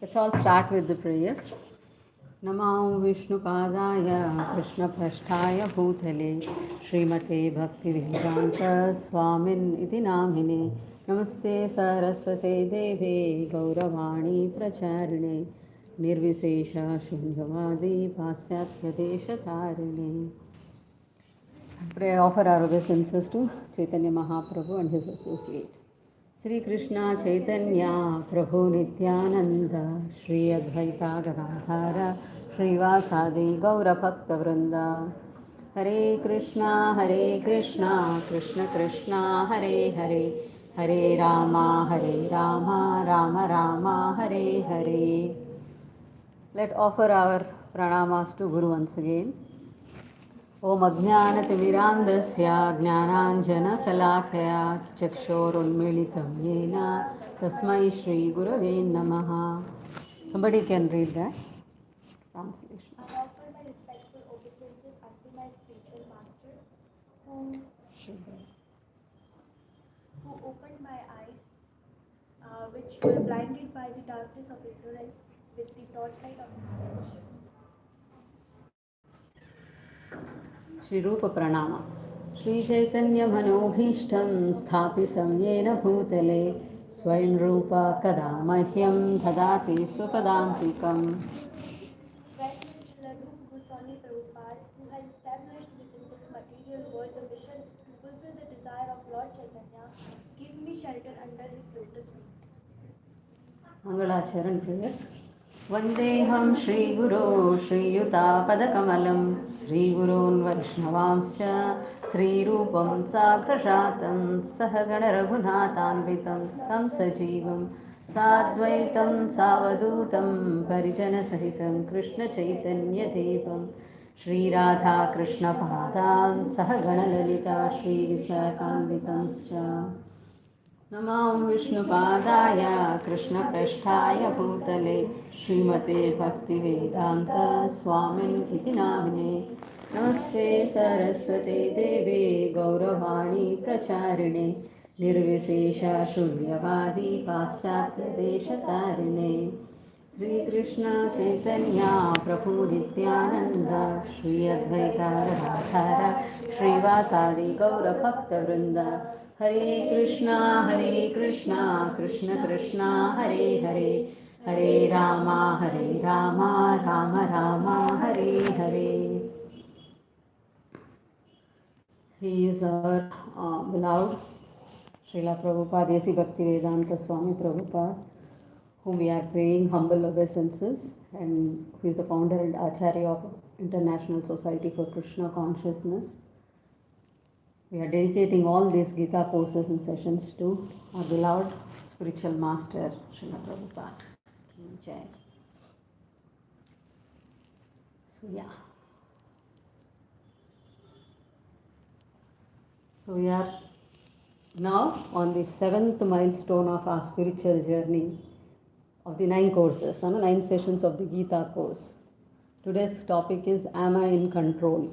Let's all start with the prayers. Namo Vishnu Padaya Krishna Prasthaya Bhutale Srimate Bhakti Vedanta Swamin Iti Namine Namaste Saraswate Deve Gauravani Pracharine Nirvisesha Shunyavadi Pasyatya Deshatarine. Pray offer our obeisances to Chaitanya Mahaprabhu and his associate. Sri Krishna Chaitanya Prabhu Nityananda Shri Advaita Gadadhara Srivasadi Gaura Bhakta Vrinda Hare Krishna Krishna Krishna Hare Hare Hare Rama Rama Rama Hare Hare. Let offer our pranamas to Guru once again. ॐ अज्ञानतिमिरान्धस्य ज्ञानाञ्जनशलाकया चक्षुरुन्मीलितं येन तस्मै श्रीगुरवे नमः. Somebody can read that translation. I offer my respectful obeisances unto my spiritual master, who opened my eyes, which were blinded by the darkness of ignorance, with the torchlight of knowledge. Shri Rupa Pranama. Shri Chaitanya Manohishtam Sthapitam Yena Bhutale Swayam Rupa Kada Mahyam Dhadati Swapadantikam. Gratitude Srila Rupa Goswami Prabhupada, who has established within this material world the mission to fulfill the desire of Lord Chaitanya, give me shelter under his lotus feet. Mangalacharan prayers. Vandeham Shri Guru Shri Yuta Padakamalam Shri Gurun Vaishnavamscha Shri Rupam Sagrashatam Sahagana Raghunathanvitam Tam Sajivam Sadvaitam Savadutam Parijana Sahitam Krishna Chaitanya Devam Shri Radha Krishna Padam Sahagana Lalita Shri Visakanvitamscha. नमो विष्णुपादाय कृष्णप्रेष्ठाय भूतले श्रीमते भक्तिवेदान्त स्वामिन् इति नामिने नमस्ते सरस्वते देवे गौरवाणी प्रचारिणे निर्विशेषा शून्यवादी पाश्चात्यदेशतारिणे श्रीकृष्ण चैतन्या प्रभु नित्यानन्द श्री अद्वैता गदाधर श्रीवासादि गौरभक्तवृन्द हरे Krishna Krishna Krishna Hare Hare Hare Ram Ram Ram Hare Hare. He is our beloved Srila Prabhupada Desi Bhaktivedanta Swami Prabhupada, whom we are paying humble obeisances, and who is the founder and Acharya of International Society for Krishna Consciousness. We are dedicating all these Gita courses and sessions to our beloved spiritual master, Srila Prabhupada. Ki Jai. So we are now on the 7th milestone of our spiritual journey of the 9 courses, 9 sessions of the Gita course. Today's topic is, Am I in Control?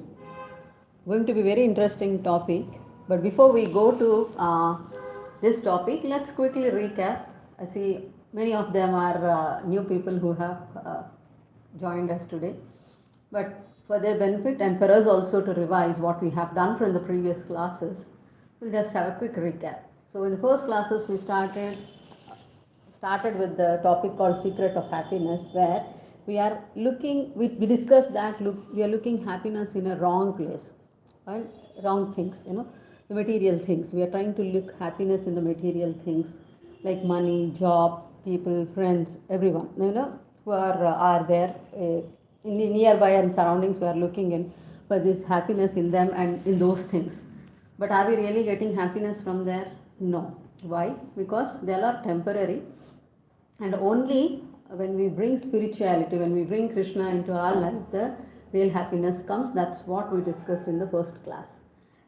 Going to be very interesting topic, but before we go to this topic, let's quickly recap. I see many of them are new people who have joined us today, but for their benefit and for us also to revise what we have done from the previous classes, we'll just have a quick recap. So in the first classes we started with the topic called Secret of Happiness, where we are looking, we discussed that we are looking happiness in a wrong place. And wrong things, the material things. We are trying to look happiness in the material things like money, job, people, friends, everyone, who are there in the nearby and surroundings. We are looking in for this happiness in them and in those things. But are we really getting happiness from there? No. Why? Because they are temporary, and only when we bring spirituality, when we bring Krishna into our life, the real happiness comes. That's what we discussed in the first class.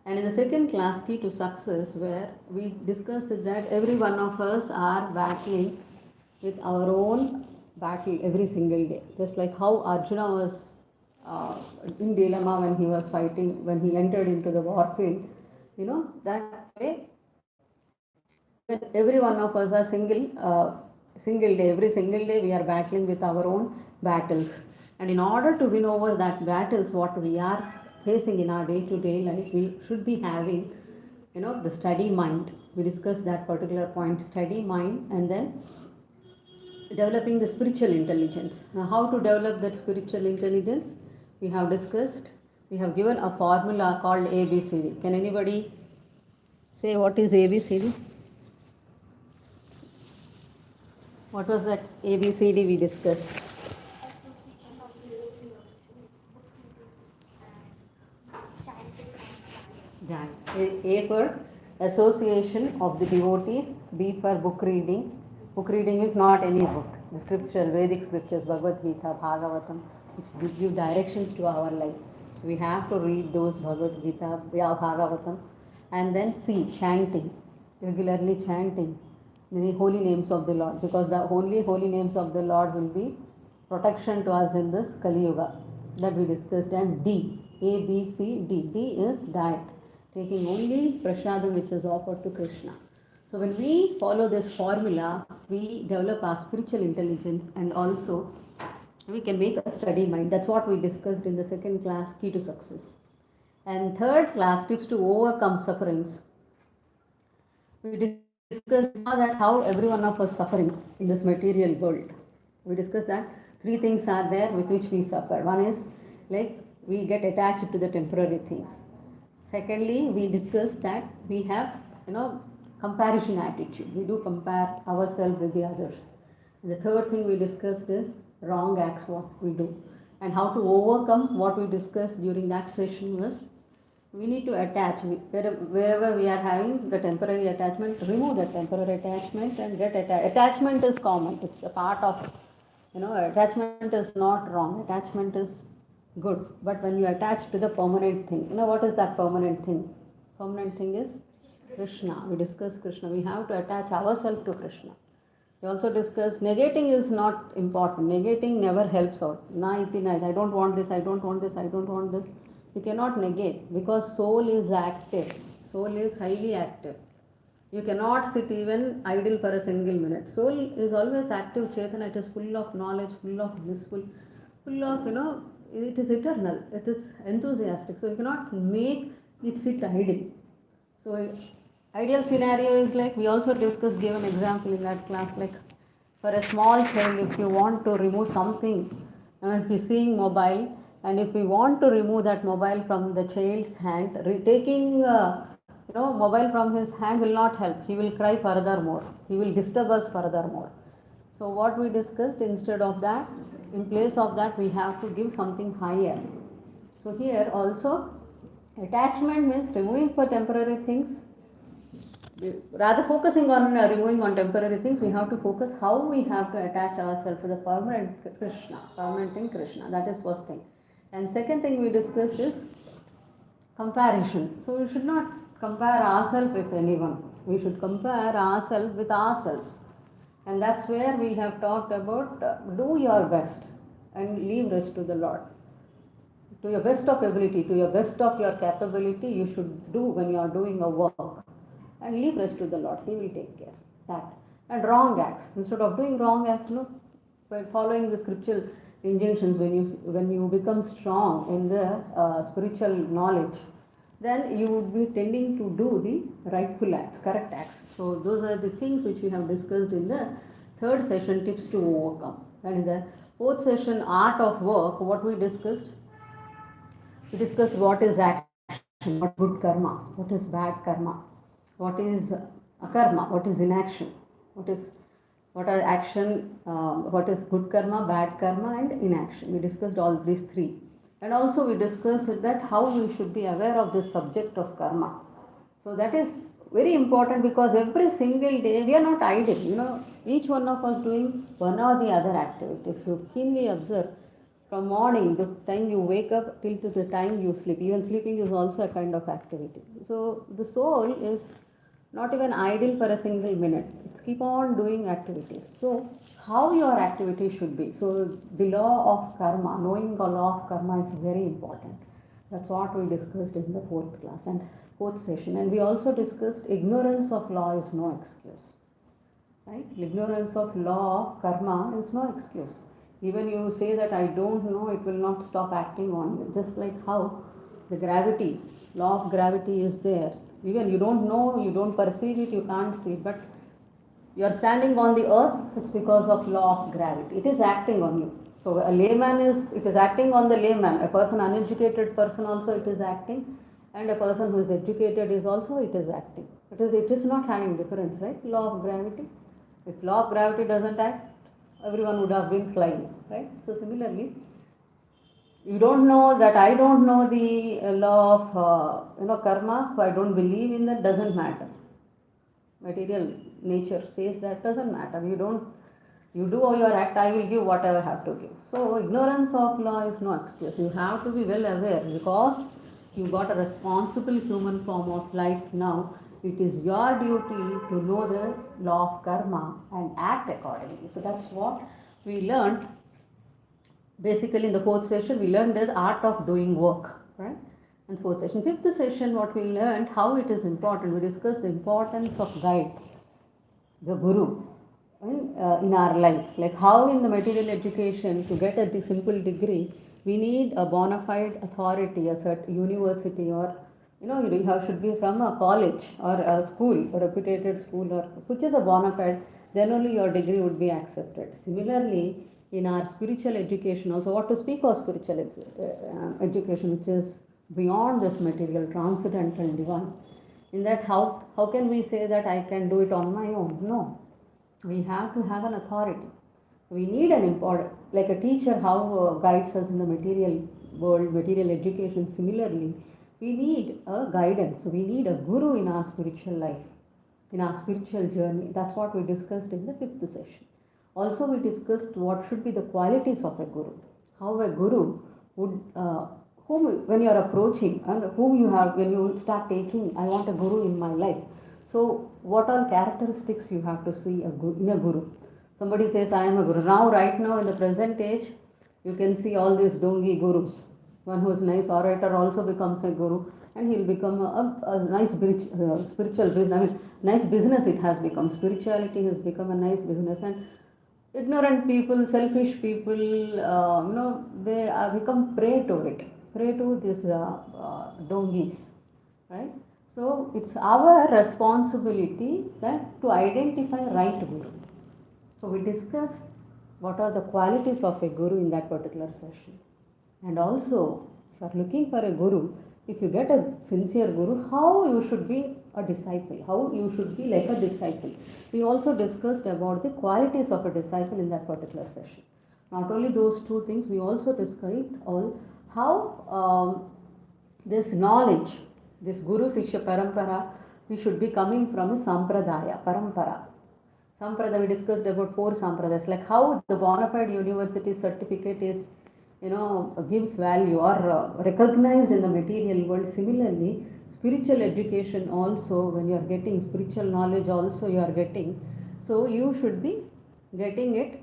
And in the second class, Key to Success, where we discussed that every one of us are battling with our own battle every single day. Just like how Arjuna was in dilemma when he was fighting, when he entered into the warfield, that way, when every one of us are single single day, every single day we are battling with our own battles. And in order to win over that battles, what we are facing in our day-to-day life, we should be having, the study mind. We discussed that particular point, study mind, and then developing the spiritual intelligence. Now, how to develop that spiritual intelligence? We have discussed, we have given a formula called ABCD. Can anybody say what is ABCD? What was that ABCD we discussed? Association of the book reading and chanting and Right. A for association of the devotees, B for book reading. Book reading means not any book. The scriptural, Vedic scriptures, Bhagavad Gita, Bhagavatam, which give directions to our life. So we have to read those Bhagavad Gita, Bhagavatam, and then C, chanting, regularly chanting the holy names of the Lord, because the only holy names of the Lord will be protection to us in this Kali Yuga, that we discussed. And D, A, B, C, D. D is diet, taking only prasadam which is offered to Krishna. So when we follow this formula, we develop our spiritual intelligence, and also we can make a study mind. That's what we discussed in the second class, key to success. And third class, tips to overcome sufferings. We discussed that how every one of us suffering in this material world. We discussed that three things are there with which we suffer. One is like we get attached to the temporary things. Secondly, we discussed that we have comparison attitude. We do compare ourselves with the others. And the third thing we discussed is wrong acts, what we do, and how to overcome. What we discussed during that session was we need to attach wherever we are having the temporary attachment, remove the temporary attachment and get attached. Attachment is common, it's a part of, attachment is not wrong, attachment is good. But when you attach to the permanent thing, what is that permanent thing? Permanent thing is Krishna. We discuss Krishna. We have to attach ourselves to Krishna. We also discussed negating is not important. Negating never helps out. Na iti na, I don't want this, I don't want this, I don't want this. You cannot negate, because soul is active. Soul is highly active. You cannot sit even idle for a single minute. Soul is always active, Chaitanya. It is full of knowledge, full of blissful, full of, it is eternal. It is enthusiastic. So you cannot make it sit idle. So ideal scenario is like, we also discussed, gave an example in that class, like for a small child, if you want to remove something, if you're seeing mobile, and if we want to remove that mobile from the child's hand, taking mobile from his hand will not help. He will cry furthermore. He will disturb us furthermore. So what we discussed, instead of that, in place of that, we have to give something higher. So here also, attachment means removing for temporary things. Rather focusing on removing on temporary things, we have to focus how we have to attach ourselves to the permanent Krishna, permanent thing Krishna. That is first thing. And second thing we discussed is comparison. So we should not compare ourselves with anyone. We should compare ourselves with ourselves. And that's where we have talked about do your best and leave rest to the Lord. To your best of ability, to your best of your capability, you should do when you are doing a work, and leave rest to the Lord. He will take care. That. And wrong acts. Instead of doing wrong acts, by following the scriptural injunctions, when you become strong in the spiritual knowledge, then you would be tending to do the rightful acts, correct acts. So those are the things which we have discussed in the third session, tips to overcome. And in the fourth session, art of work, what we discussed, we discussed what is action, what is good karma, what is bad karma, what is akarma, what is inaction, what are action, what is good karma, bad karma, and inaction. We discussed all these three. And also we discussed that how we should be aware of this subject of karma. So that is very important, because every single day we are not idle. Each one of us doing one or the other activity. If you keenly observe, from morning, the time you wake up till to the time you sleep, even sleeping is also a kind of activity. So the soul is not even idle for a single minute. It's keep on doing activities. So how your activity should be. So the law of karma, knowing the law of karma is very important. That's what we discussed in the fourth session. And we also discussed ignorance of law is no excuse. right? Ignorance of law of karma is no excuse. Even you say that I don't know, it will not stop acting on you. Just like how the gravity, law of gravity is there. Even you don't know, you don't perceive it, you can't see it, but you are standing on the earth, it's because of law of gravity. It is acting on you. So a layman is, it is acting on the layman. A person, uneducated person also it is acting, and a person who is educated is also it is acting. It is not having difference, right? Law of gravity. If law of gravity doesn't act, everyone would have been flying, right? So similarly, you don't know that I don't know the law of karma, so I don't believe in that, doesn't matter. Material nature says that doesn't matter. You do your act, I will give whatever I have to give. So ignorance of law is no excuse. You have to be well aware, because you got a responsible human form of life now. It is your duty to know the law of karma and act accordingly. So that's what we learned. Basically in the fourth session we learned the art of doing work, right? And fourth session, fifth session, what we learned, how it is important. We discussed the importance of guide, the guru, in our life. Like how in the material education, to get a simple degree, we need a bona fide authority, a certain university, or you should be from a college or a school, a reputed school, or which is a bona fide. Then only your degree would be accepted. Similarly, in our spiritual education, also what to speak of spiritual education, which is beyond this material, transcendental, divine. In that, how can we say that I can do it on my own? No, we have to have an authority. We need an important, like a teacher, how guides us in the material world, material education. Similarly, we need a guidance. We need a guru in our spiritual life, in our spiritual journey. That's what we discussed in the fifth session. Also, we discussed what should be the qualities of a guru, how a guru would, whom when you are approaching and whom you have, when you start taking, I want a guru in my life. So, what all characteristics you have to see in a guru? Somebody says, I am a guru. Now, right now, in the present age, you can see all these dongi gurus. One who is nice orator also becomes a guru, and he'll become a nice spiritual business. I mean, nice business it has become. Spirituality has become a nice business, and ignorant people, selfish people, they become prey to it, prey to these dongis, right? So it's our responsibility that to identify right guru. So we discussed what are the qualities of a guru in that particular session. And also, if you are looking for a guru, if you get a sincere guru, how you should be a disciple, how you should be like a disciple. We also discussed about the qualities of a disciple in that particular session. Not only those two things, we also discussed all how this knowledge, this Guru Siksha Parampara, we should be coming from a Sampradaya, Parampara. Sampradaya, we discussed about 4 Sampradayas, like how the bona fide university certificate is, gives value or recognized in the material world. Similarly, spiritual education also, when you are getting spiritual knowledge also you are getting, so you should be getting it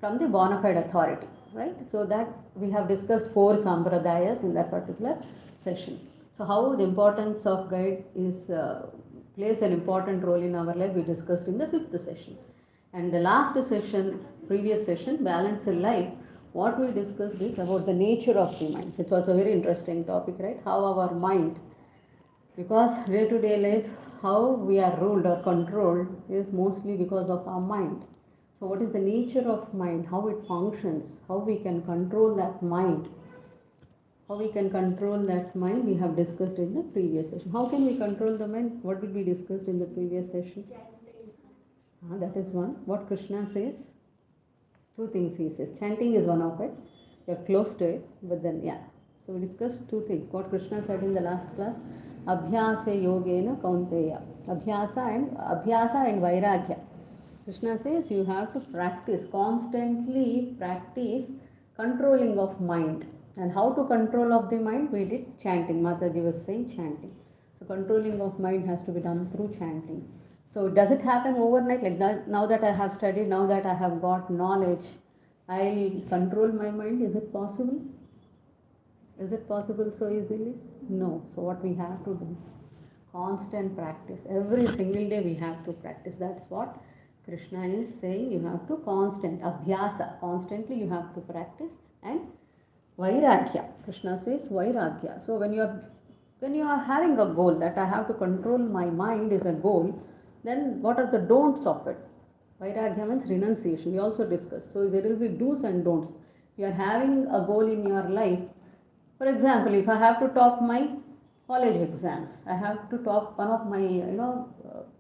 from the bona fide authority, right? So that we have discussed 4 Sampradayas in that particular session. So how the importance of guide is plays an important role in our life, we discussed in the 5th session. And the last session, previous session, balanced life, what we discussed is about the nature of the mind. It was a very interesting topic, right? How our mind, because day to day life, how we are ruled or controlled is mostly because of our mind. So what is the nature of mind, how it functions, how we can control that mind, how we can control that mind, we have discussed in the previous session. How can we control the mind? What did we discuss in the previous session? That is one. What Krishna says? 2 things he says. Chanting is one of it. You're close to it, but then yeah. So we discussed 2 things. What Krishna said in the last class, Abhyasa Yogena Kaunteya. Abhyasa and Vairagya. Krishna says you have to practice, constantly practice controlling of mind. And how to control of the mind? We did chanting. Mataji was saying chanting. So controlling of mind has to be done through chanting. So does it happen overnight? Like that, now that I have studied, now that I have got knowledge, I'll control my mind. Is it possible? Is it possible so easily? No. So what we have to do? Constant practice. Every single day we have to practice. That's what Krishna is saying you have to abhyasa, constantly you have to practice, and vairagya. Krishna says vairagya. So when you are having a goal that I have to control my mind is a goal, then what are the don'ts of it? Vairagya means renunciation. We also discussed. So there will be do's and don'ts. You are having a goal in your life. For example, if I have to top my college exams, I have to top one of my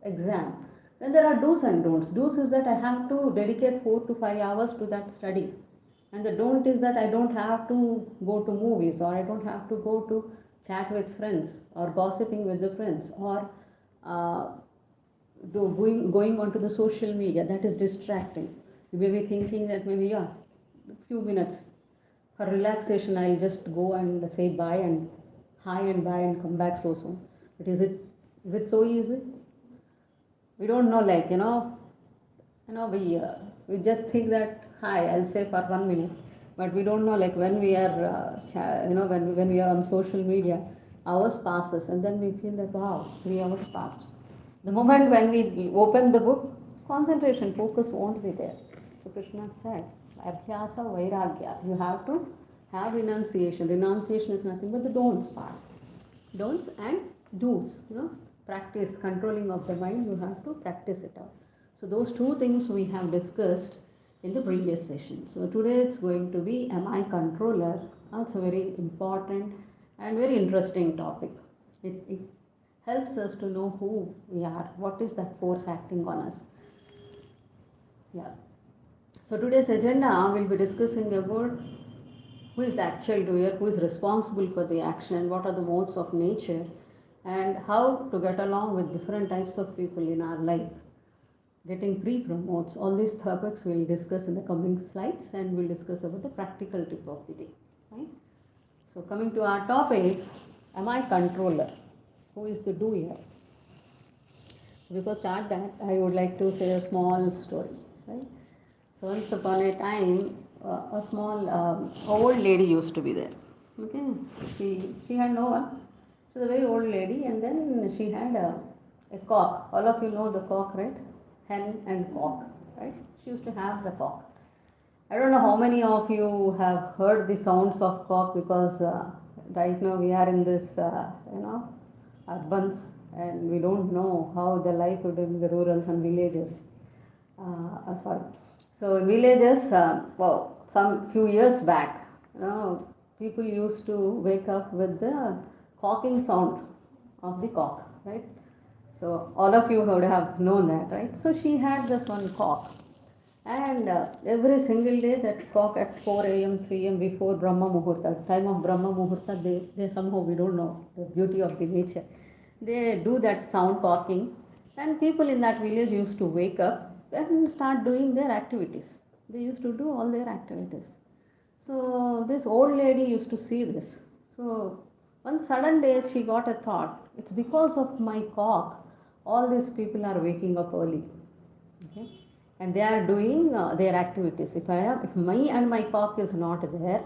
exam. Then there are do's and don'ts. Do's is that I have to dedicate 4 to 5 hours to that study, and the don't is that I don't have to go to movies, or I don't have to go to chat with friends or gossiping with the friends, or uh, going onto the social media. That is distracting. You may be thinking that maybe, yeah, few minutes for relaxation I'll just go and say bye and hi and bye and come back so soon. But is it so easy? We don't know, like, we just think that hi I'll say for 1 minute, but we don't know, like, when we are when we are on social media, hours passes, and then we feel that wow, 3 hours passed. The moment when we open the book, concentration, focus won't be there. So Krishna said, Abhyasa Vairagya. You have to have renunciation. Renunciation is nothing but the don'ts part. Don'ts and do's. Practice controlling of the mind. You have to practice it out. So those two things we have discussed in the previous session. So today it's going to be, am I controller? That's a very important and very interesting topic. It helps us to know who we are, what is that force acting on us. Yeah. So today's agenda will be discussing about who is the actual doer, who is responsible for the action, what are the modes of nature, and how to get along with different types of people in our life. Getting pre-promotes, all these topics we'll discuss in the coming slides, and we'll discuss about the practical tip of the day. Right? So coming to our topic, am I controller? Who is the doer? Before start that, I would like to say a small story. Right? So once upon a time, a small old lady used to be there. Okay, she had no one. She was a very old lady, and then she had a cock. All of you know the cock, right? Hen and cock, right? She used to have the cock. I don't know how many of you have heard the sounds of cock, because right now we are in this, urbans, and we don't know how the life would be in the rurals and villages. Sorry. So in villages, some few years back, people used to wake up with the cocking sound of the cock, right? So all of you would have known that, right? So she had this one cock, and every single day that cock at 4 a.m., 3 a.m. before Brahma Muhurta, time of Brahma Muhurta, they somehow, we don't know the beauty of the nature, they do that sound cocking, and people in that village used to wake up and start doing their activities. They used to do all their activities. So this old lady used to see this. So one sudden day she got a thought, it's because of my cock all these people are waking up early. Okay? And they are doing their activities. If me and my cock is not there,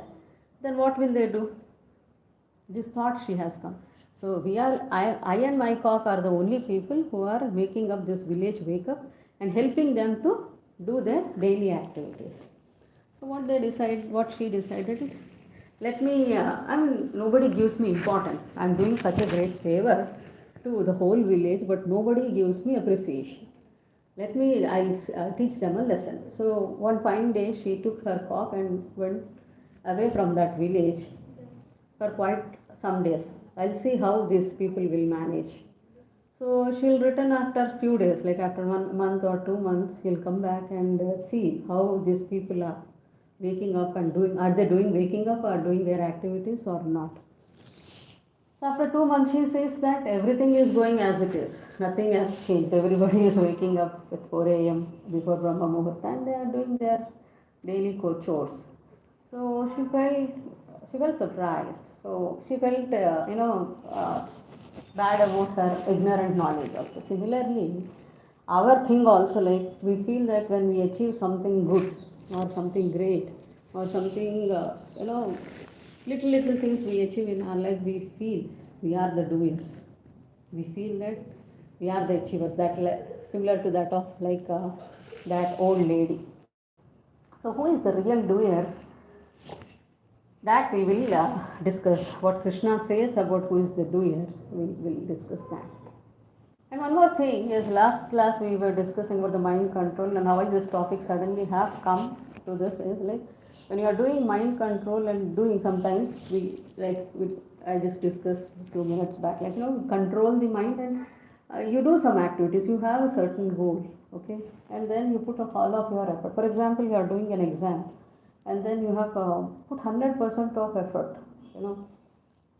then what will they do? This thought she has come. So I and my cock are the only people who are making up this village wake up and helping them to do their daily activities. So what she decided is, let me, nobody gives me importance. I'm doing such a great favor to the whole village, but nobody gives me appreciation. I'll teach them a lesson. So one fine day she took her cock and went away from that village for quite some days. I'll see how these people will manage. So she'll return after few days, like after 1 month or 2 months, she'll come back and see how these people are waking up and doing. Are they doing waking up or doing their activities or not? So after 2 months, she says that everything is going as it is. Nothing has changed. Everybody is waking up at 4 a.m. before Brahma Muhurta, and they are doing their daily chores. So she felt surprised. So she felt bad about her ignorant knowledge also. Similarly, our thing also, like, we feel that when we achieve something good or something great or something little things we achieve in our life, we feel we are the doers. We feel that we are the achievers. That similar to that of, like, that old lady. So, who is the real doer? That we will discuss. What Krishna says about who is the doer, we will discuss that. And one more thing is, last class we were discussing about the mind control and how this topic suddenly have come to this is like when you are doing mind control and doing sometimes I just discussed 2 minutes back, like control the mind and you do some activities, you have a certain goal, okay, and then you put all of your effort. For example, you are doing an exam and then you have put 100% of effort, you know.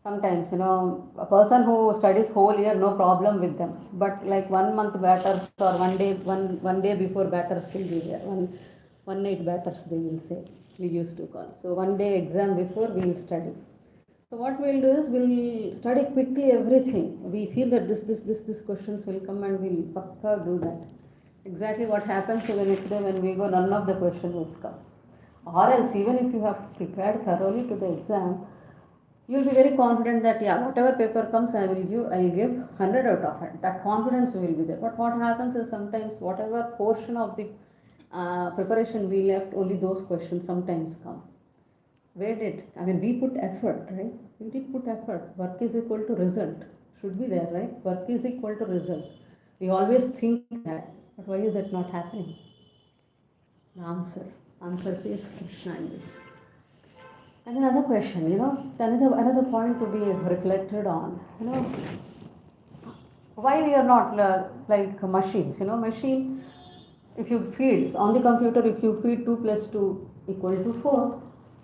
Sometimes, a person who studies whole year, no problem with them. But like 1 month batters or one day before batters will be there. One night batters they will say. We used to call. So one day exam before we will study. So what we'll do is we'll study quickly everything. We feel that this questions will come and we'll pakka do that. Exactly what happens to the next day when we go, none of the question will come. Or else even if you have prepared thoroughly to the exam, you will be very confident that yeah, whatever paper comes, I'll give 100 out of it. That confidence will be there. But what happens is sometimes whatever portion of the preparation we left, only those questions sometimes come. Where did, I mean, we put effort, right? We did put effort. Work is equal to result. Should be there, right? Work is equal to result. We always think that, but why is it not happening? The answer says Krishna in this. And another question, another point to be reflected on, why we are not like machines, machine, if you feed, on the computer, if you feed 2 plus 2 equal to 4,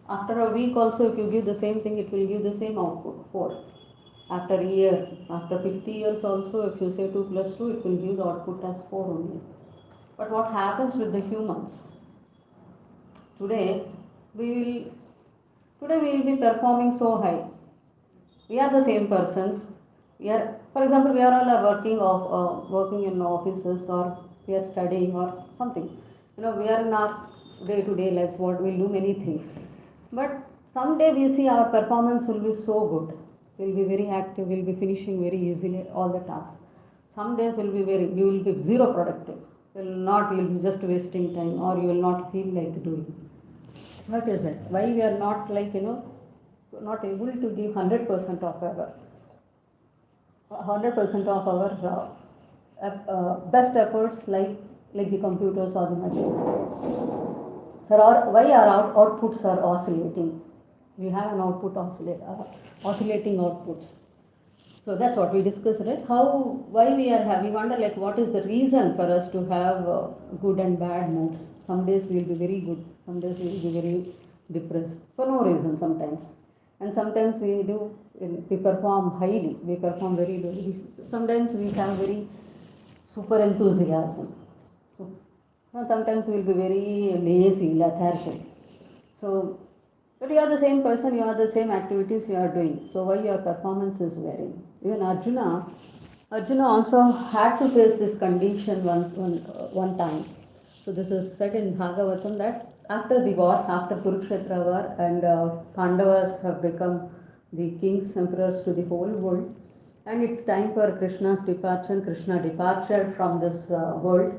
after a week also if you give the same thing, it will give the same output, 4. After a year, after 50 years also, if you say 2 plus 2, it will give the output as 4 only. But what happens with the humans? Today, we will Today we will be performing so high. We are the same persons. We are, for example, we are all working in offices or we are studying or something. We are in our day-to-day lives. What we'll do many things, but someday we see our performance will be so good. We'll be very active. We'll be finishing very easily all the tasks. Some days will be you will be zero productive. You'll be just wasting time, or you will not feel like doing. What is it? Why we are not not able to give 100% of our 100% of our best efforts like the computers or the machines. So why our outputs are oscillating? We have an oscillating outputs. So that's what we discussed, right? Why we wonder like what is the reason for us to have good and bad moods. Some days we will be very good, some days we will be very depressed for no reason sometimes. And sometimes we perform highly, we perform very low. Sometimes we have very super enthusiasm. So sometimes we will be very lazy, lethargic. So but you are the same person, you are the same activities you are doing. So why your performance is varying? Even Arjuna also had to face this condition one time. So this is said in Bhagavatam that after the war, after Kurukshetra war, and Pandavas have become the kings, emperors to the whole world, and it's time for Krishna's departure. Krishna departed from this world,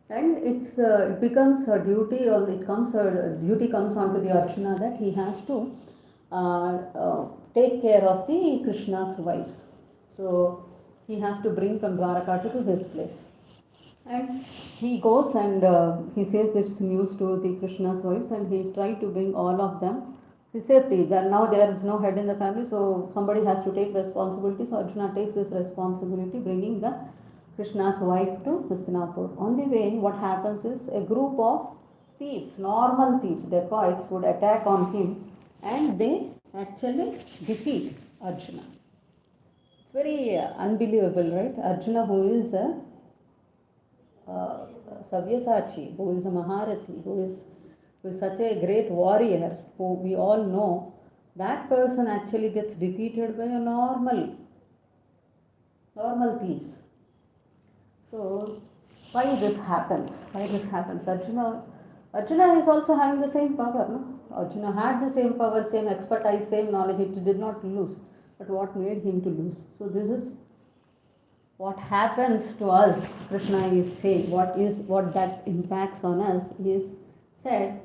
and it becomes a duty, or duty comes onto the Arjuna that he has to take care of the Krishna's wives. So he has to bring from Dwaraka to his place, and he goes and he says this news to the Krishna's wives, and he is trying to bring all of them his safety. That now there is no head in the family, so somebody has to take responsibility. So Arjuna takes this responsibility, bringing the Krishna's wife to Hastinapur. On the way, what happens is a group of thieves, normal thieves, dacoits, would attack on him, and they actually defeat Arjuna. It's very unbelievable, right? Arjuna, who is a Sabyasachi, who is a Maharathi, who is such a great warrior, who we all know, that person actually gets defeated by a normal thieves. So why this happens? Arjuna is also having the same power, no? Arjuna had the same power, same expertise, same knowledge. It did not lose. But what made him to lose? So this is what happens to us, Krishna is saying, what that impacts on us is said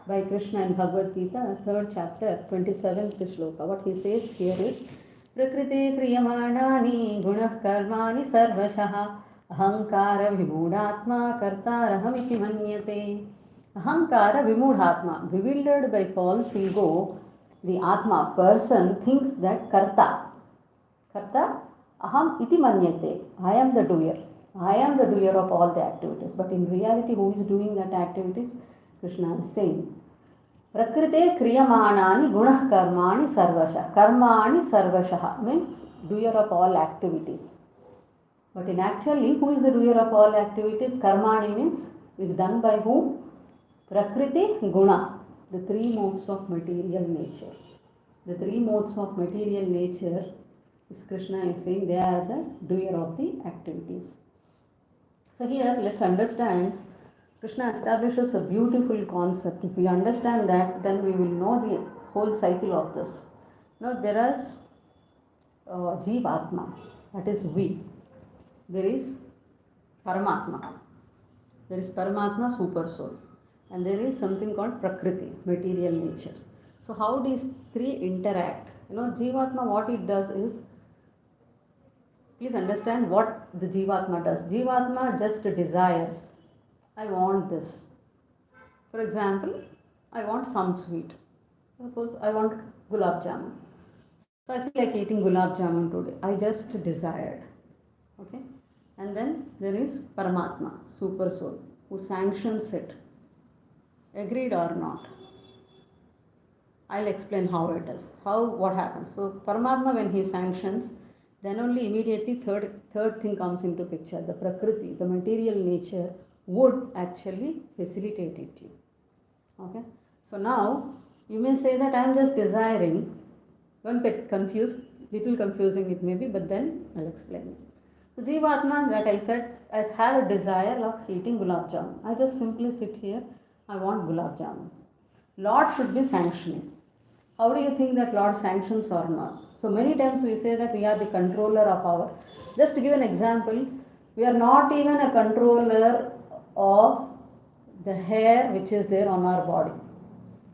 by Krishna in Bhagavad Gita, 3rd chapter, 27th shloka. What he says here is, Prakriti kriyamanani gunah karmani sarvashah ahankara vimudhatma kartaraham iti manyate. Ahankara vimudhatma, bewildered by false ego, the Atma, person, thinks that Karta, aham iti manyate. I am the doer. I am the doer of all the activities. But in reality, who is doing that activities? Krishna is saying, Prakrite kriyamanani gunah karmani sarvashah. Karmani sarvashah means doer of all activities. But in actually, who is the doer of all activities? Karmani means is done by whom? Prakriti guna, the three modes of material nature. The three modes of material nature, is Krishna is saying, they are the doer of the activities. So here let's understand, Krishna establishes a beautiful concept. If we understand that, then we will know the whole cycle of this. Now there is Jivatma, that is we. There is Paramatma. There is Paramatma, super soul. And there is something called Prakriti, material nature. So how these three interact? Jivatma, what it does is, please understand what the Jivatma does. Jivatma just desires. I want this. For example, I want some sweet. Suppose I want gulab jamun. So I feel like eating gulab jamun today. I just desired. Okay? And then there is Paramatma, super soul, who sanctions it. Agreed or not? I'll explain how it is. What happens. So Paramatma, when he sanctions, then only immediately third thing comes into picture. The Prakriti, the material nature would actually facilitate it. Okay. So now you may say that I am just desiring. Don't get confused. Little confusing it may be, but then I'll explain it. So Jivatma, that I said, I have a desire of eating gulab jamun. I just simply sit here. I want gulab jamun. Lord should be sanctioning. How do you think that Lord sanctions or not? So many times we say that we are the controller of our. Just to give an example, we are not even a controller of the hair which is there on our body.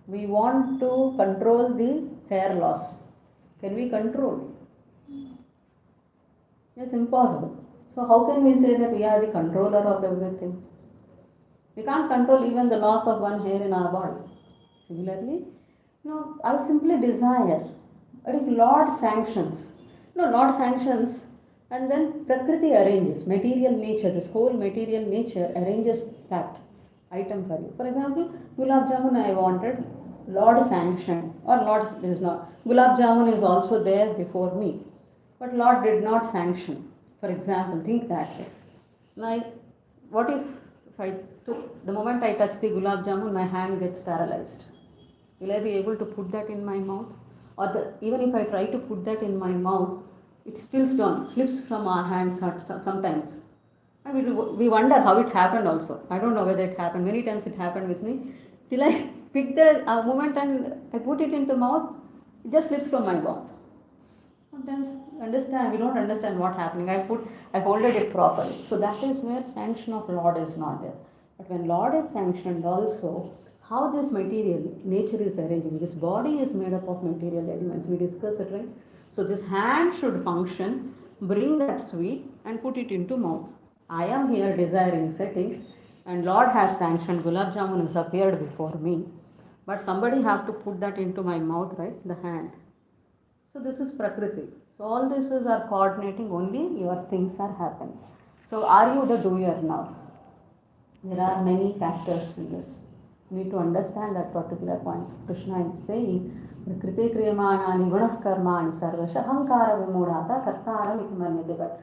We want to control the hair loss. Can we control? It's impossible. So how can we say that we are the controller of everything? We can't control even the loss of one hair in our body. Similarly, I simply desire. But if Lord sanctions, Lord sanctions, and then Prakriti arranges, material nature, this whole material nature arranges that item for you. For example, Gulab Jamun I wanted, Lord sanctioned, or Lord is not. Gulab Jamun is also there before me, but Lord did not sanction. For example, think that way. Now, what if the moment I touch the Gulab Jamun, my hand gets paralyzed? Will I be able to put that in my mouth? Or even if I try to put that in my mouth, it spills down, slips from our hands sometimes. And we wonder how it happened also. I don't know whether it happened. Many times it happened with me. Till I pick the moment and I put it into mouth, it just slips from my mouth. Sometimes we don't understand what's happening. I folded it properly. So that is where sanction of Lord is not there. But when Lord is sanctioned also, how this material nature is arranging. This body is made up of material elements. We discussed it, right? So this hand should function, bring that sweet and put it into mouth. I am here desiring setting, and Lord has sanctioned. Gulab Jamun has appeared before me. But somebody have to put that into my mouth, right? The hand. So this is Prakriti. So all this is are coordinating, only your things are happening. So are you the doer now? There are many factors in this. You need to understand that particular point. Krishna is saying, Prakriti kriyamanani gunah karmani sarvasha hankara vimudhata kartaram iti manyate. But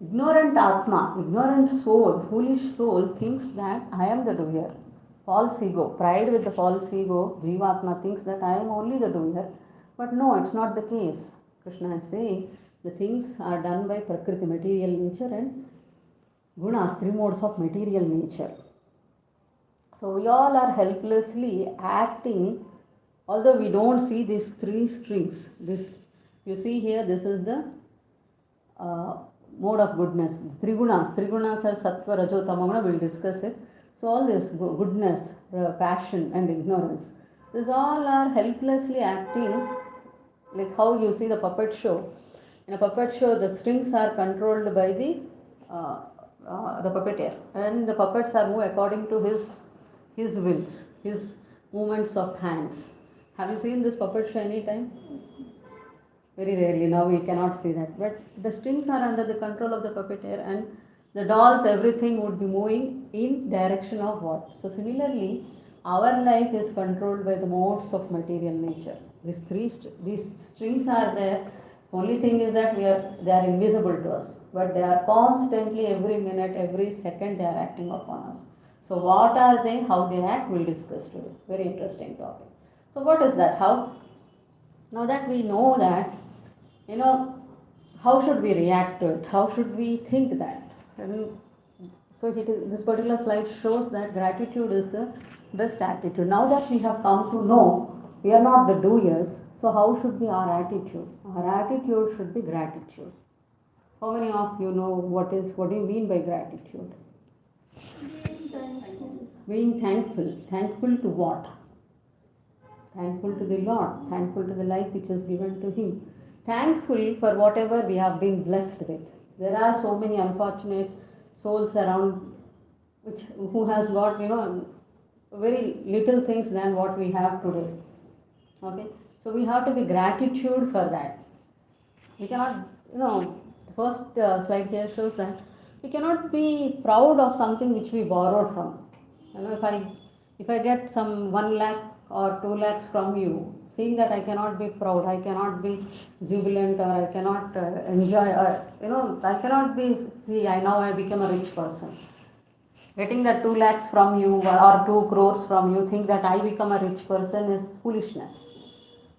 ignorant Atma, ignorant soul, foolish soul thinks that I am the doer. False ego, pride with the false ego, Jivatma thinks that I am only the doer. But no, it's not the case. Krishna is saying the things are done by Prakriti, material nature, and gunas, three modes of material nature. So we all are helplessly acting, although we don't see these three strings. This, you see here, this is the mode of goodness. Trigunas are sattva, rajo, tamaguna, we'll discuss it. So all this goodness, passion and ignorance, these all are helplessly acting like how you see the puppet show. In a puppet show, the strings are controlled by the puppeteer, and the puppets are moved according to his wills, his movements of hands. Have you seen this puppet show any time? Very rarely. Now we cannot see that. But the strings are under the control of the puppeteer, and the dolls, everything would be moving in direction of what? So similarly, our life is controlled by the modes of material nature. These strings are there. Only thing is that they are invisible to us, but they are constantly, every minute, every second, they are acting upon us. So what are they? How they act? We'll discuss today. Very interesting topic. So what is that? How? Now that we know that, you know, how should we react to it? How should we think that? And so this particular slide shows that gratitude is the best attitude. Now that we have come to know we are not the doers, so how should be our attitude? Our attitude should be gratitude. How many of you know what do you mean by gratitude? Being thankful. Thankful to what? Thankful to the Lord, thankful to the life which is given to Him, thankful for whatever we have been blessed with. There are so many unfortunate souls around who has got, very little things than what we have today. Okay, so we have to be gratitude for that. We cannot, the first slide here shows that we cannot be proud of something which we borrowed from. If I get some 1 lakh or 2 lakhs from you, seeing that I cannot be proud, I cannot be jubilant, or I cannot enjoy, or I cannot be, now I become a rich person. Getting that 2 lakhs from you or 2 crores from you, think that I become a rich person is foolishness.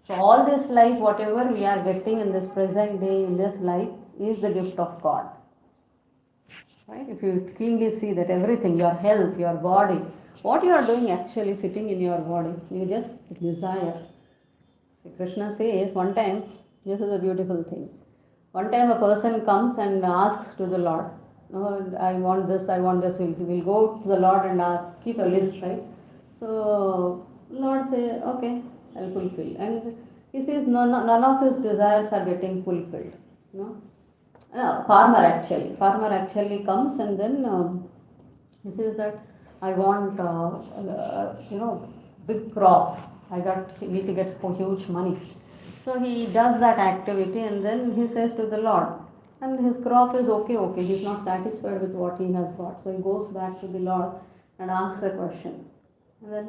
So all this life, whatever we are getting in this present day, in this life, is the gift of God. Right? If you keenly see that everything, your health, your body, what you are doing actually sitting in your body, you just desire. See, Krishna says one time, this is a beautiful thing. One time a person comes and asks to the Lord, oh, I want this, we'll go to the Lord and keep a list, right? So Lord says, okay, I'll fulfill. And he says none of his desires are getting fulfilled. Farmer actually comes, and then he says that I want big crop. Need to get huge money. So he does that activity, and then he says to the Lord, and his crop is okay. He's not satisfied with what he has got. So he goes back to the Lord and asks a question. And then,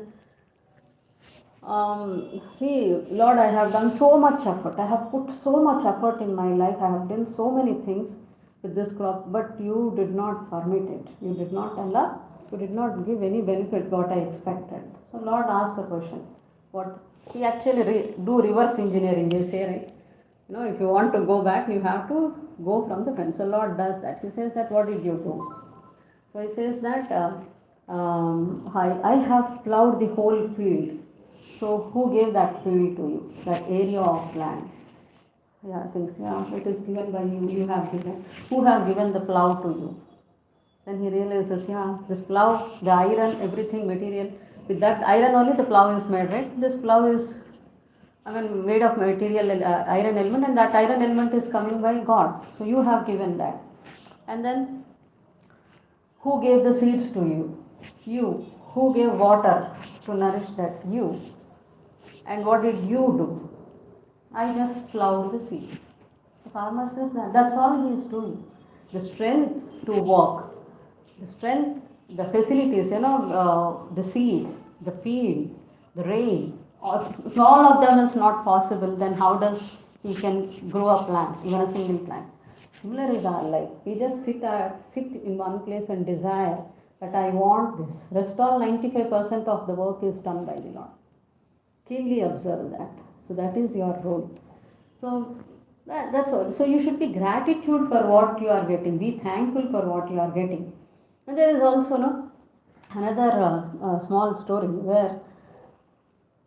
see, Lord, I have done so much effort. I have put so much effort in my life. I have done so many things with this crop, but you did not permit it. You did not allow. You did not give any benefit what I expected. So Lord asks a question. What he actually do reverse engineering. They say, right? If you want to go back, you have to go from the front. So Lord does that. He says that, what did you do? So he says that I have plowed the whole field. So who gave that field to you? That area of land? Yeah, I think so. Yeah, it is given by you. You have given. Who have given the plow to you? Then he realizes, yeah, this plow, the iron, everything material, with that iron only the plow is made, right? This plow is, made of material iron element, and that iron element is coming by God. So you have given that. And then, who gave the seeds to you? You. Who gave water to nourish that? You. And what did you do? I just plowed the seed. The farmer says that. That's all he is doing. The strength to walk, the strength, the facilities, the seeds, the field, the rain. If all of them is not possible, then how does he can grow a plant, even a single plant? Similar is our life. We just sit in one place and desire that I want this. Rest all 95% of the work is done by the Lord. Keenly observe that. So that is your role. So that's all. So you should be gratitude for what you are getting. Be thankful for what you are getting. And there is also another small story where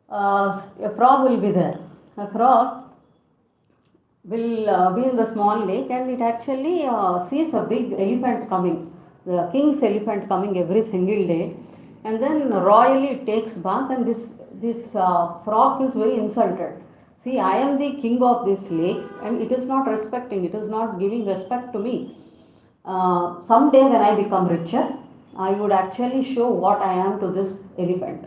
a frog will be there. A frog, will be in the small lake, and it actually sees a big elephant coming, the king's elephant coming every single day, and then royally it takes bath, and this frog is very insulted. See, I am the king of this lake, and it is not respecting, it is not giving respect to me. Someday when I become richer, I would actually show what I am to this elephant.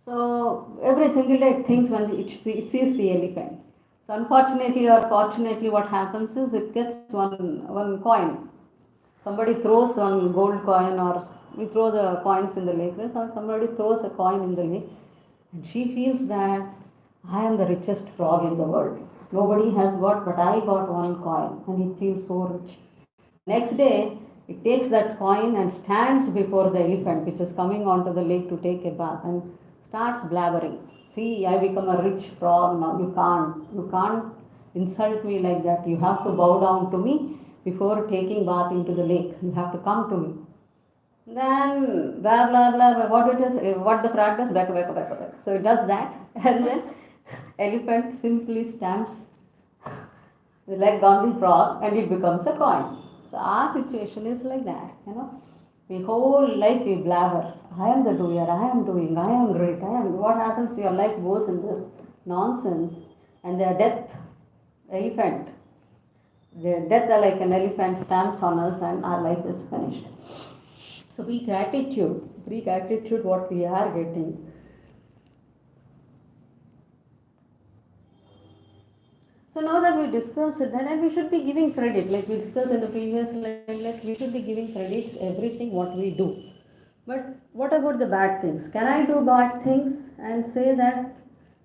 So every single day it thinks when it sees the elephant. So unfortunately or fortunately, what happens is it gets one coin. Somebody throws one gold coin, or we throw the coins in the lake. So somebody throws a coin in the lake, and she feels that I am the richest frog in the world. Nobody has got, but I got one coin, and he feels so rich. Next day, it takes that coin and stands before the elephant, which is coming onto the lake to take a bath, and starts blabbering. See, I become a rich frog now. You can't insult me like that. You have to bow down to me before taking bath into the lake. You have to come to me. Then blah blah blah. What it is, what the frog does, back back back back. So it does that, and then elephant simply stamps the leg on the frog, and it becomes a coin. So our situation is like that. The whole life we blabber. I am the doer, I am doing, I am great, I am. What happens? Your life goes in this nonsense, and their death, elephant, their death like an elephant stamps on us, and our life is finished. So be gratitude what we are getting. So now that we discussed it, then we should be giving credit, like we discussed in the previous slide, like we should be giving credits everything what we do. But what about the bad things? Can I do bad things and say that,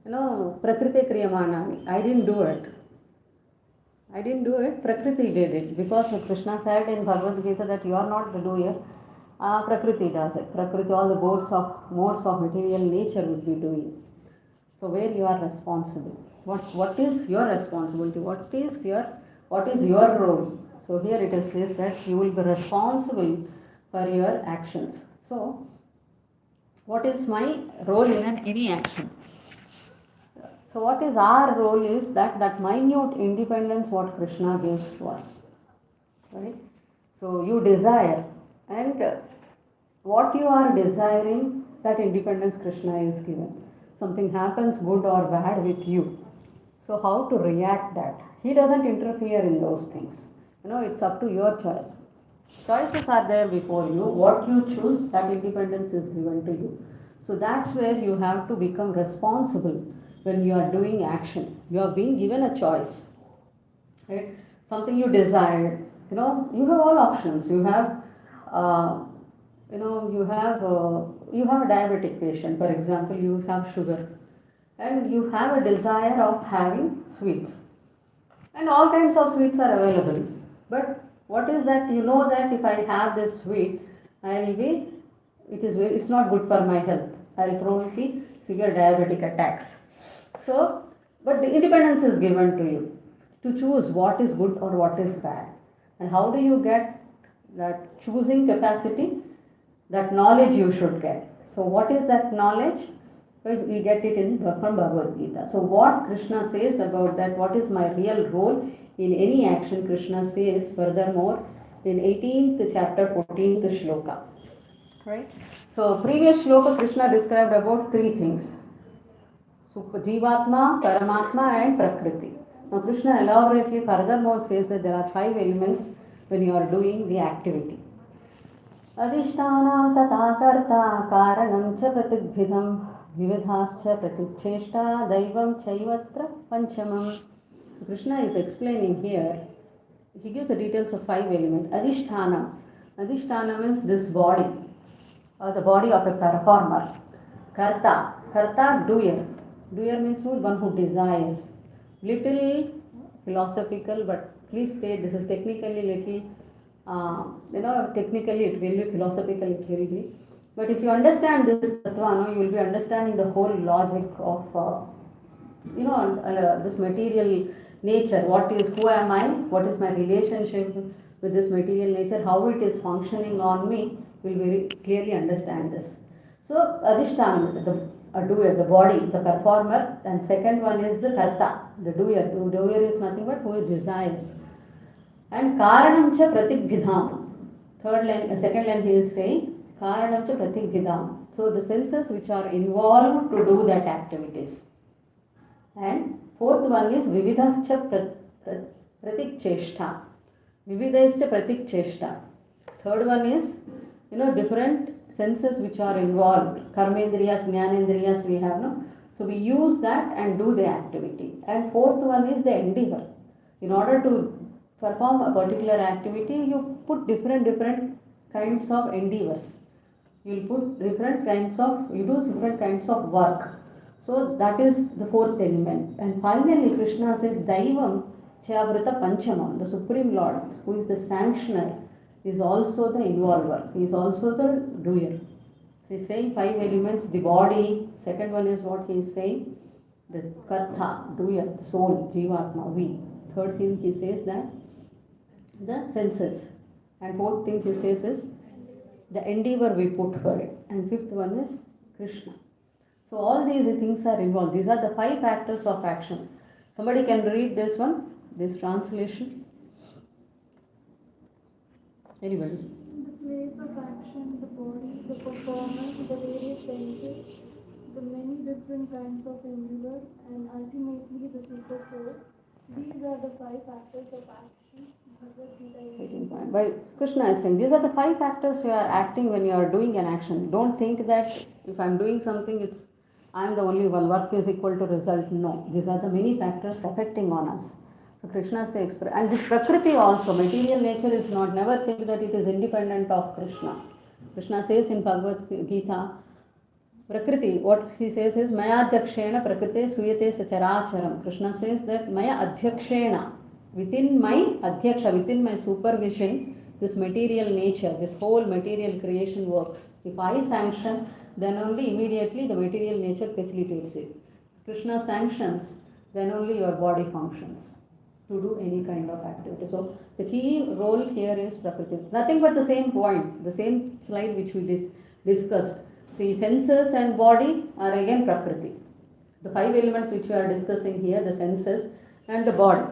Prakriti Kriyamanani, I didn't do it. I didn't do it, Prakriti did it. Because Krishna said in Bhagavad Gita that you are not the doer, Prakriti does it. Prakriti, all the modes of material nature would be doing. So where you are responsible? What is your responsibility? What is your role? So here it is says that you will be responsible for your actions. So what is my role in any action? So what is our role is that minute independence what Krishna gives to us. Right? So you desire, and what you are desiring, that independence Krishna is given. Something happens good or bad with you. So how to react that? He doesn't interfere in those things. It's up to your choice. Choices are there before you. What you choose, that independence is given to you. So that's where you have to become responsible when you are doing action. You are being given a choice. Right? Something you desire. You have all options. You have you have a diabetic patient, for example, you have sugar, and you have a desire of having sweets, and all kinds of sweets are available. But what is that? You know that if I have this sweet, I will be, it's not good for my health. I will probably severe diabetic attacks. So, but the independence is given to you to choose what is good or what is bad. And how do you get that choosing capacity? That knowledge you should get. So what is that knowledge? Well, we get it from Bhagavad Gita. So what Krishna says about that, what is my real role in any action, Krishna says furthermore in 18th chapter 14th shloka. Right? So previous shloka Krishna described about three things. So Jivatma, Paramatma and Prakriti. Now Krishna elaborately furthermore says that there are 5 elements when you are doing the activity. अधिष्ठानं तथा कर्ता कारणं च प्रतिग्भिदं विविधाश्च प्रतिच्छेष्टा दैवं चैवत्र पंचमम्. Krishna is explaining here. He gives the details of 5 elements. Adhisthana. Adhisthana means this body, or the body of a performer. Karta. Karta, doer. Doer means one who desires. Little philosophical, but please pay. This is technically little. Technically it will be, philosophical it will be. But if you understand this tattva, you will be understanding the whole logic of, this material nature. Who am I? What is my relationship with this material nature? How it is functioning on me? Will very clearly understand this. So, adhisthana, a doer, the body, the performer, and second one is the karta, the doer. The doer is nothing but who desires. And karanam cha pratikbhidham. Third line, second line he is saying karanam cha pratikbhidham. So the senses which are involved to do that activities. And fourth one is vividha cha pratikcheshta. Vividha is cha pratikcheshta. Third one is, different senses which are involved. Karmendriyas, jnanendriyas we have, no? So we use that and do the activity. And fourth one is the endeavor. In order to perform a particular activity, you put different kinds of endeavors. You do different kinds of work. So that is the fourth element. And finally Krishna says Daivam Chayavrita Panchamam, the Supreme Lord, who is the sanctioner, is also the involver. He is also the doer. So he is saying 5 elements, the body. Second one is what he is saying, the karta, doer, the soul, jivatma, we. Third thing he says that the senses. And fourth thing he says is the endeavor we put for it. And fifth one is Krishna. So all these things are involved. These are the 5 factors of action. Somebody can read this one, this translation. Anybody? The place of action, the body, the performance, the various senses, the many different kinds of endeavor, and ultimately the super soul. These are the 5 factors of action. By Krishna is saying, these are the 5 factors you are acting when you are doing an action. Don't think that if I am doing something, I am the only one. Work is equal to result. No, these are the many factors affecting on us. So Krishna says, and this Prakriti also, material nature is not, never think that it is independent of Krishna. Krishna says in Bhagavad Gita, Prakriti, what he says is, Maya Adhyakshena Prakrite Suyate Sacharacharam. Krishna says that Maya Adhyakshena, within my supervision, this material nature, this whole material creation works. If I sanction, then only immediately the material nature facilitates it. Krishna sanctions, then only your body functions to do any kind of activity. So the key role here is Prakriti. Nothing but the same point, the same slide which we discussed. See, senses and body are again Prakriti. The 5 elements which we are discussing here, the senses and the body.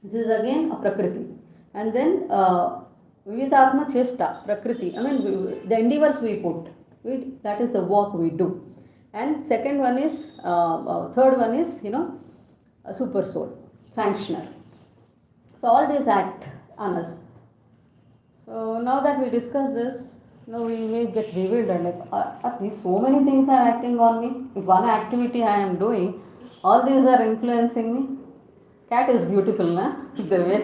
This is again a Prakriti. And then Vividatma Chesta, Prakriti. The endeavors we put, that is the work we do. And second one is, third one is, a super soul, sanctioner. So all these act on us. So now that we discuss this, we may get bewildered. Like, these so many things are acting on me. If one activity I am doing, all these are influencing me. Cat is beautiful, na? The way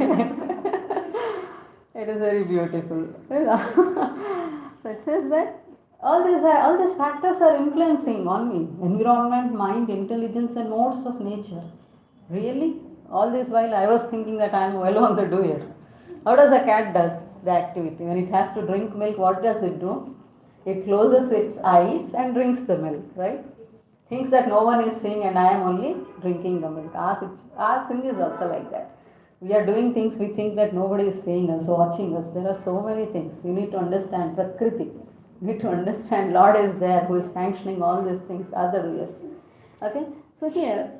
it is very beautiful. So it says that all these factors are influencing on me. Environment, mind, intelligence, and modes of nature. Really? All this while I was thinking that I am well on the doer. How does a cat does the activity? When it has to drink milk, what does it do? It closes its eyes and drinks the milk, right? Thinks that no one is seeing and I am only drinking the milk. Our thing is also like that. We are doing things, we think that nobody is seeing us, watching us. There are so many things. You need to understand Prakriti. You need to understand Lord is there who is sanctioning all these things, other ways. Okay? So here,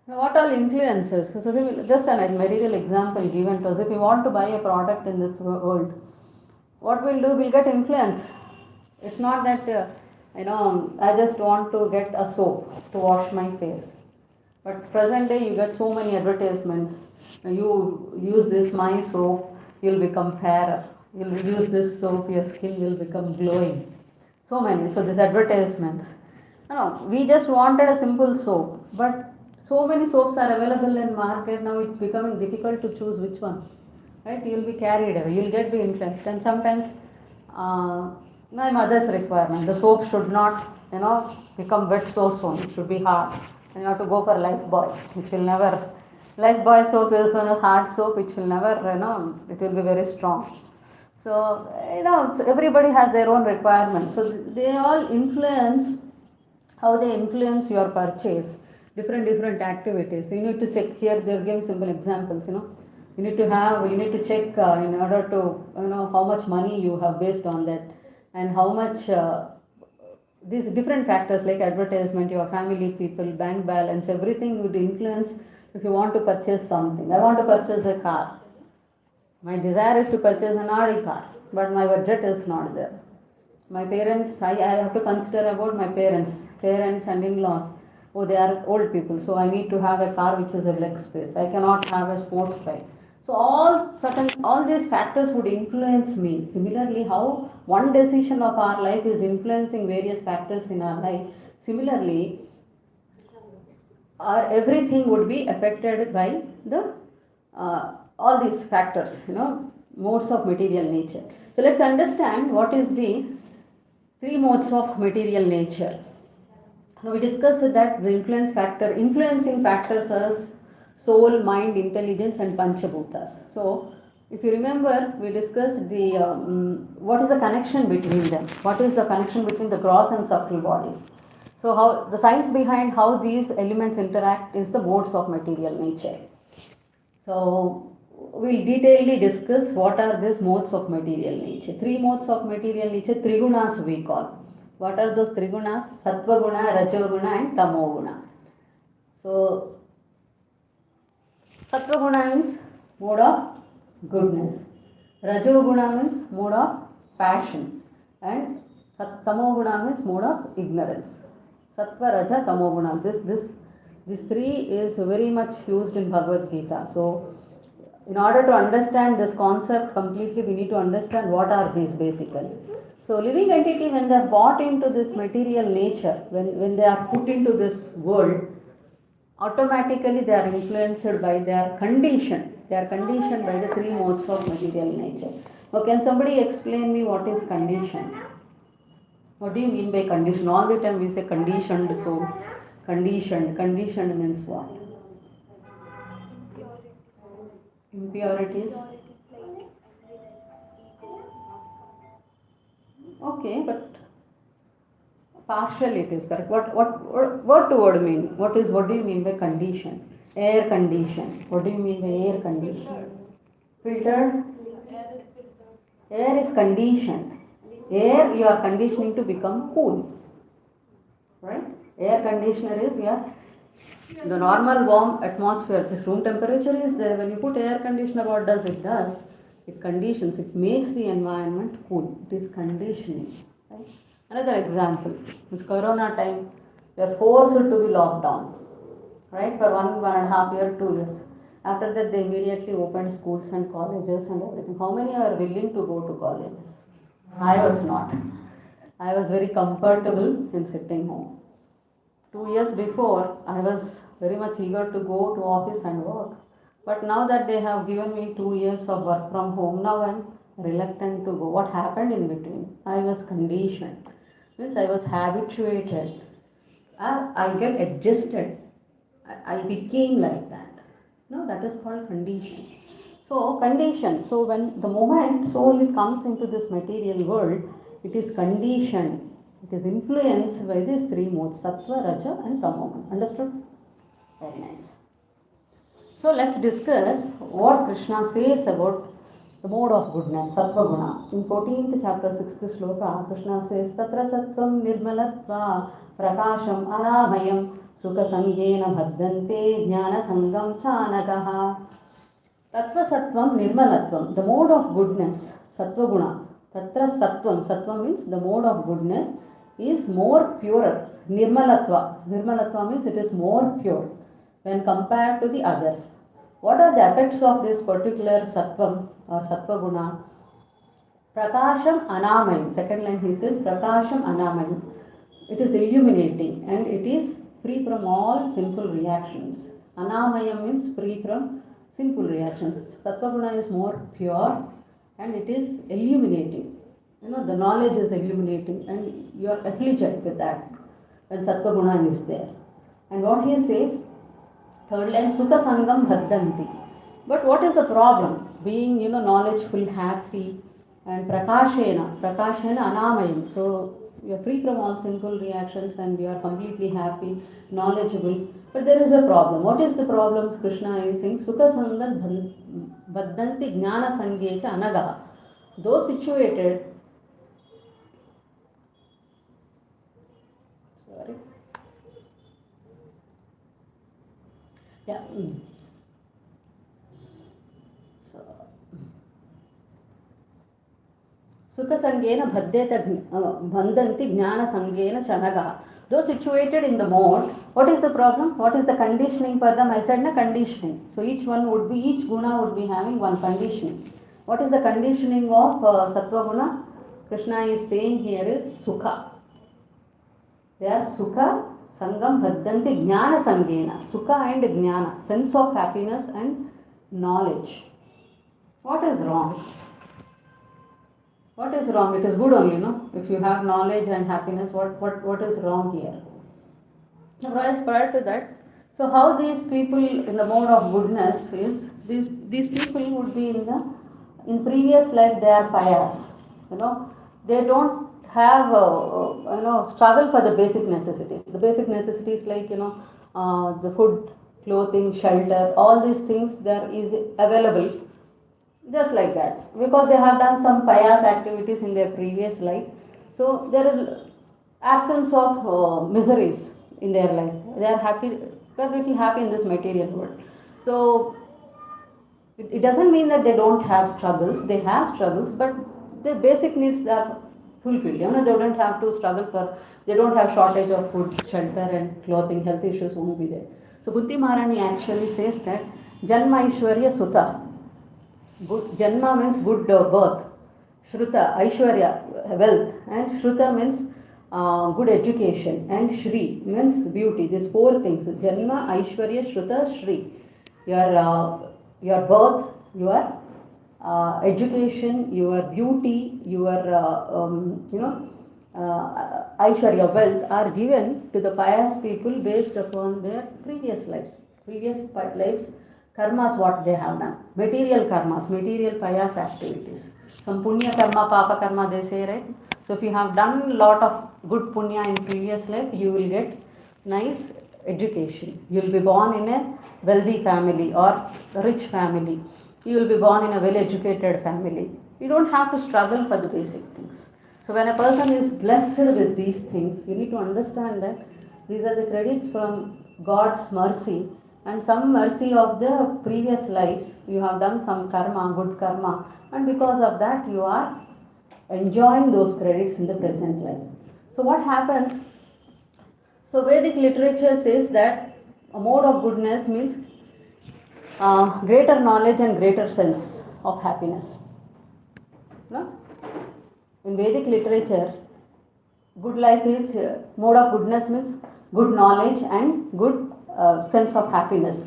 what all influences? So just an material example given to us. If we want to buy a product in this world, what we'll do, we'll get influenced. It's not that, I just want to get a soap to wash my face. But present day, you get so many advertisements. You use this my soap, you'll become fairer. You'll use this soap, your skin will become glowing. So many. So these advertisements. No, we just wanted a simple soap, but so many soaps are available in market. Now it's becoming difficult to choose which one. Right? You'll be carried away. You'll get be influenced. And sometimes, my mother's requirement, the soap should not, become wet so soon. It should be hard. And you have to go for Lifebuoy, which will never. Lifebuoy soap is one of hard soap, which will never, it will be very strong. So, so everybody has their own requirements. So they all influence how they influence your purchase. Different activities. You need to check here. They are giving simple examples. You need to check in order to how much money you have based on that, and how much these different factors like advertisement, your family, people, bank balance, everything would influence if you want to purchase something. I want to purchase a car. My desire is to purchase an Audi car, but my budget is not there. My parents, I have to consider about my parents and in-laws. Oh, they are old people, so I need to have a car which is a leg space. I cannot have a sports bike. So all these factors would influence me. Similarly, how one decision of our life is influencing various factors in our life. Similarly, our everything would be affected by the all these factors, modes of material nature. So let's understand what is the three modes of material nature. Now we discussed that the influencing factors are soul, mind, intelligence, and panchabhutas. So if you remember, we discussed the what is the connection between them. What is the connection between the gross and subtle bodies? So how the science behind how these elements interact is the modes of material nature. So we'll detailedly discuss what are these modes of material nature. Three modes of material nature, trigunas we call. What are those trigunas? Sattva guna, rajo guna and tamo guna. So sattva guna means mode of goodness. Rajo guna means mode of passion. And tamo guna means mode of ignorance. Sattva, raja, tamo guna. This three is very much used in Bhagavad Gita. So in order to understand this concept completely, we need to understand what are these basically. So living entity, when they are brought into this material nature, when they are put into this world, automatically they are influenced by their condition. They are conditioned by the three modes of material nature. Now can somebody explain me what is condition? What do you mean by condition? All the time we say conditioned soul. Conditioned means what? Impurities. Okay, but partially it is correct. What do word mean? What do you mean by condition? Air condition. What do you mean by air condition? Filtered. Air is conditioned. Air you are conditioning to become cool. Right? Air conditioner is the normal warm atmosphere. This room temperature is there. When you put air conditioner, what does it does? It conditions, it makes the environment cool. It is conditioning. Right? Another example, this corona time, we are forced to be locked down, right, for 1.5 years, 2 years. After that, they immediately opened schools and colleges and everything. How many are willing to go to colleges? I was not. I was very comfortable in sitting home. 2 years before, I was very much eager to go to office and work. But now that they have given me 2 years of work from home, now I am reluctant to go. What happened in between? I was conditioned. Means I was habituated. I get adjusted. I became like that. No, that is called condition. So condition. So when the moment soul comes into this material world, it is conditioned. It is influenced by these three modes, sattva, raja and tamogun. Understood? Very nice. So let's discuss what Krishna says about the mode of goodness, sattva guna. In 14th chapter, 6th sloka, Krishna says, Tatra sattvam nirmalatva prakasham anabhayam sukha sanghena bhaddante jnana sangam chanagaha. Tattva sattvam nirmalatvam, the mode of goodness, sattva guna. Tatra sattva means the mode of goodness is more purer. Nirmalatva means it is more pure when compared to the others. What are the effects of this particular sattvam or sattva guna? Prakasham anamayam. Second line he says prakasham anamayam. It is illuminating and it is free from all sinful reactions. Anamayam means free from sinful reactions. Sattva guna is more pure and it is illuminating. The knowledge is illuminating and you are afflicted with that when sattva guna is there. And what he says, third line, sukha sangam bhaddanti. But what is the problem? Being, knowledgeful, happy, and prakashena anamayam. So you are free from all sinful reactions and you are completely happy, knowledgeable. But there is a problem. What is the problem? Krishna is saying, sukha sangam bhaddanti jnana sangecha anagaha. Those situated Yeah. So, Sukha Bhaddeta Bandhanti Jnana Sangena Chanaga. Though situated in the mode, what is the problem? What is the conditioning for them? I said na conditioning. So each each guna would be having one conditioning. What is the conditioning of Sattva Guna? Krishna is saying here is Sukha. They are Sukha Sangam Bhaddhanti Jnana Sangena. Sukha and Jnana, sense of happiness and knowledge. What is wrong? What is wrong? It is good only, no? If you have knowledge and happiness, what is wrong here? Prior to that, so how these people in the mode of goodness is these people would be in previous life they are pious, they don't have struggle for the basic necessities. The basic necessities like the food, clothing, shelter, all these things there is available just like that because they have done some pious activities in their previous life, so there is absence of miseries in their life. They are happy, completely happy in this material world. So it doesn't mean that they don't have struggles. They have struggles, but their basic needs are fulfilled. They don't have to struggle for. They don't have shortage of food, shelter, and clothing. Health issues won't be there. So Kunti Maharani actually says that Janma Aishwarya Sutta. Good, Janma means good birth. Shruta, Aishwarya, wealth. And Shruta means good education. And Shri means beauty. These four things. Janma, Aishwarya, Shruta, Shri. Your birth, your education, your beauty, your, Aishwarya, wealth are given to the pious people based upon their previous lives. Previous lives karmas what they have done, material karmas, material pious activities. Some punya karma, papa karma they say, right? So if you have done a lot of good punya in previous life, you will get nice education. You will be born in a wealthy family or rich family. You will be born in a well educated family. You don't have to struggle for the basic things. So when a person is blessed with these things, you need to understand that these are the credits from God's mercy and some mercy of the previous lives. You have done some karma, good karma, and because of that you are enjoying those credits in the present life. So what happens? So Vedic literature says that a mode of goodness means greater knowledge and greater sense of happiness. No? In Vedic literature, good life is mode of goodness means good knowledge and good sense of happiness.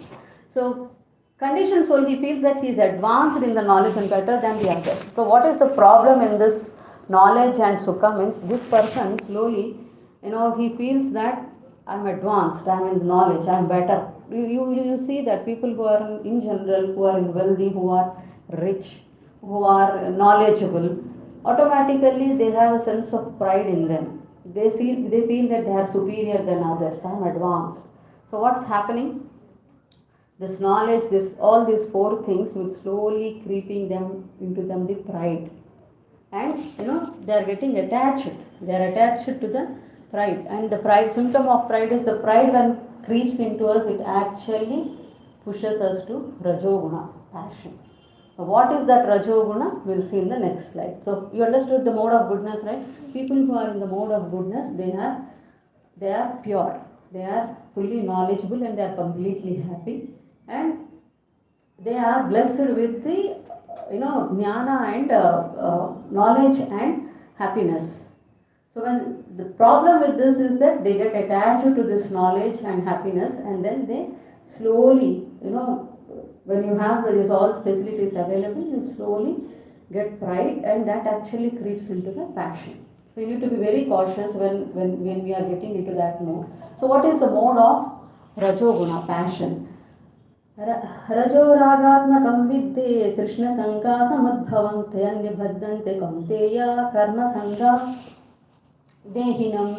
So conditioned soul, he feels that he is advanced in the knowledge and better than the others. So what is the problem in this knowledge and sukha means this person slowly, he feels that I'm advanced, I'm in knowledge, I'm better. You see that people who are in general, who are wealthy, who are rich, who are knowledgeable, automatically they have a sense of pride in them. They feel that they are superior than others, I'm advanced. So what's happening? This knowledge, all these four things will slowly creeping them into them the pride. And they are getting attached. They are attached to the pride. And the pride, symptom of pride is the pride when creeps into us, it actually pushes us to Rajoguna, passion. So what is that Rajoguna? We'll see in the next slide. So you understood the mode of goodness, right? People who are in the mode of goodness, they are pure. They are fully knowledgeable and they are completely happy. And they are blessed with the jnana and knowledge and happiness. So when the problem with this is that they get attached to this knowledge and happiness, and then they slowly, when you have these all facilities available, you slowly get pride, and that actually creeps into the passion. So you need to be very cautious when we are getting into that mode. So what is the mode of Rajoguna, passion? रजोरागात्मकं विद्ये तृष्णसङ्गा समुद्भवं ते अन्यबद्धन्ते कौन्तेय कर्मसङ्गा देहिनम्.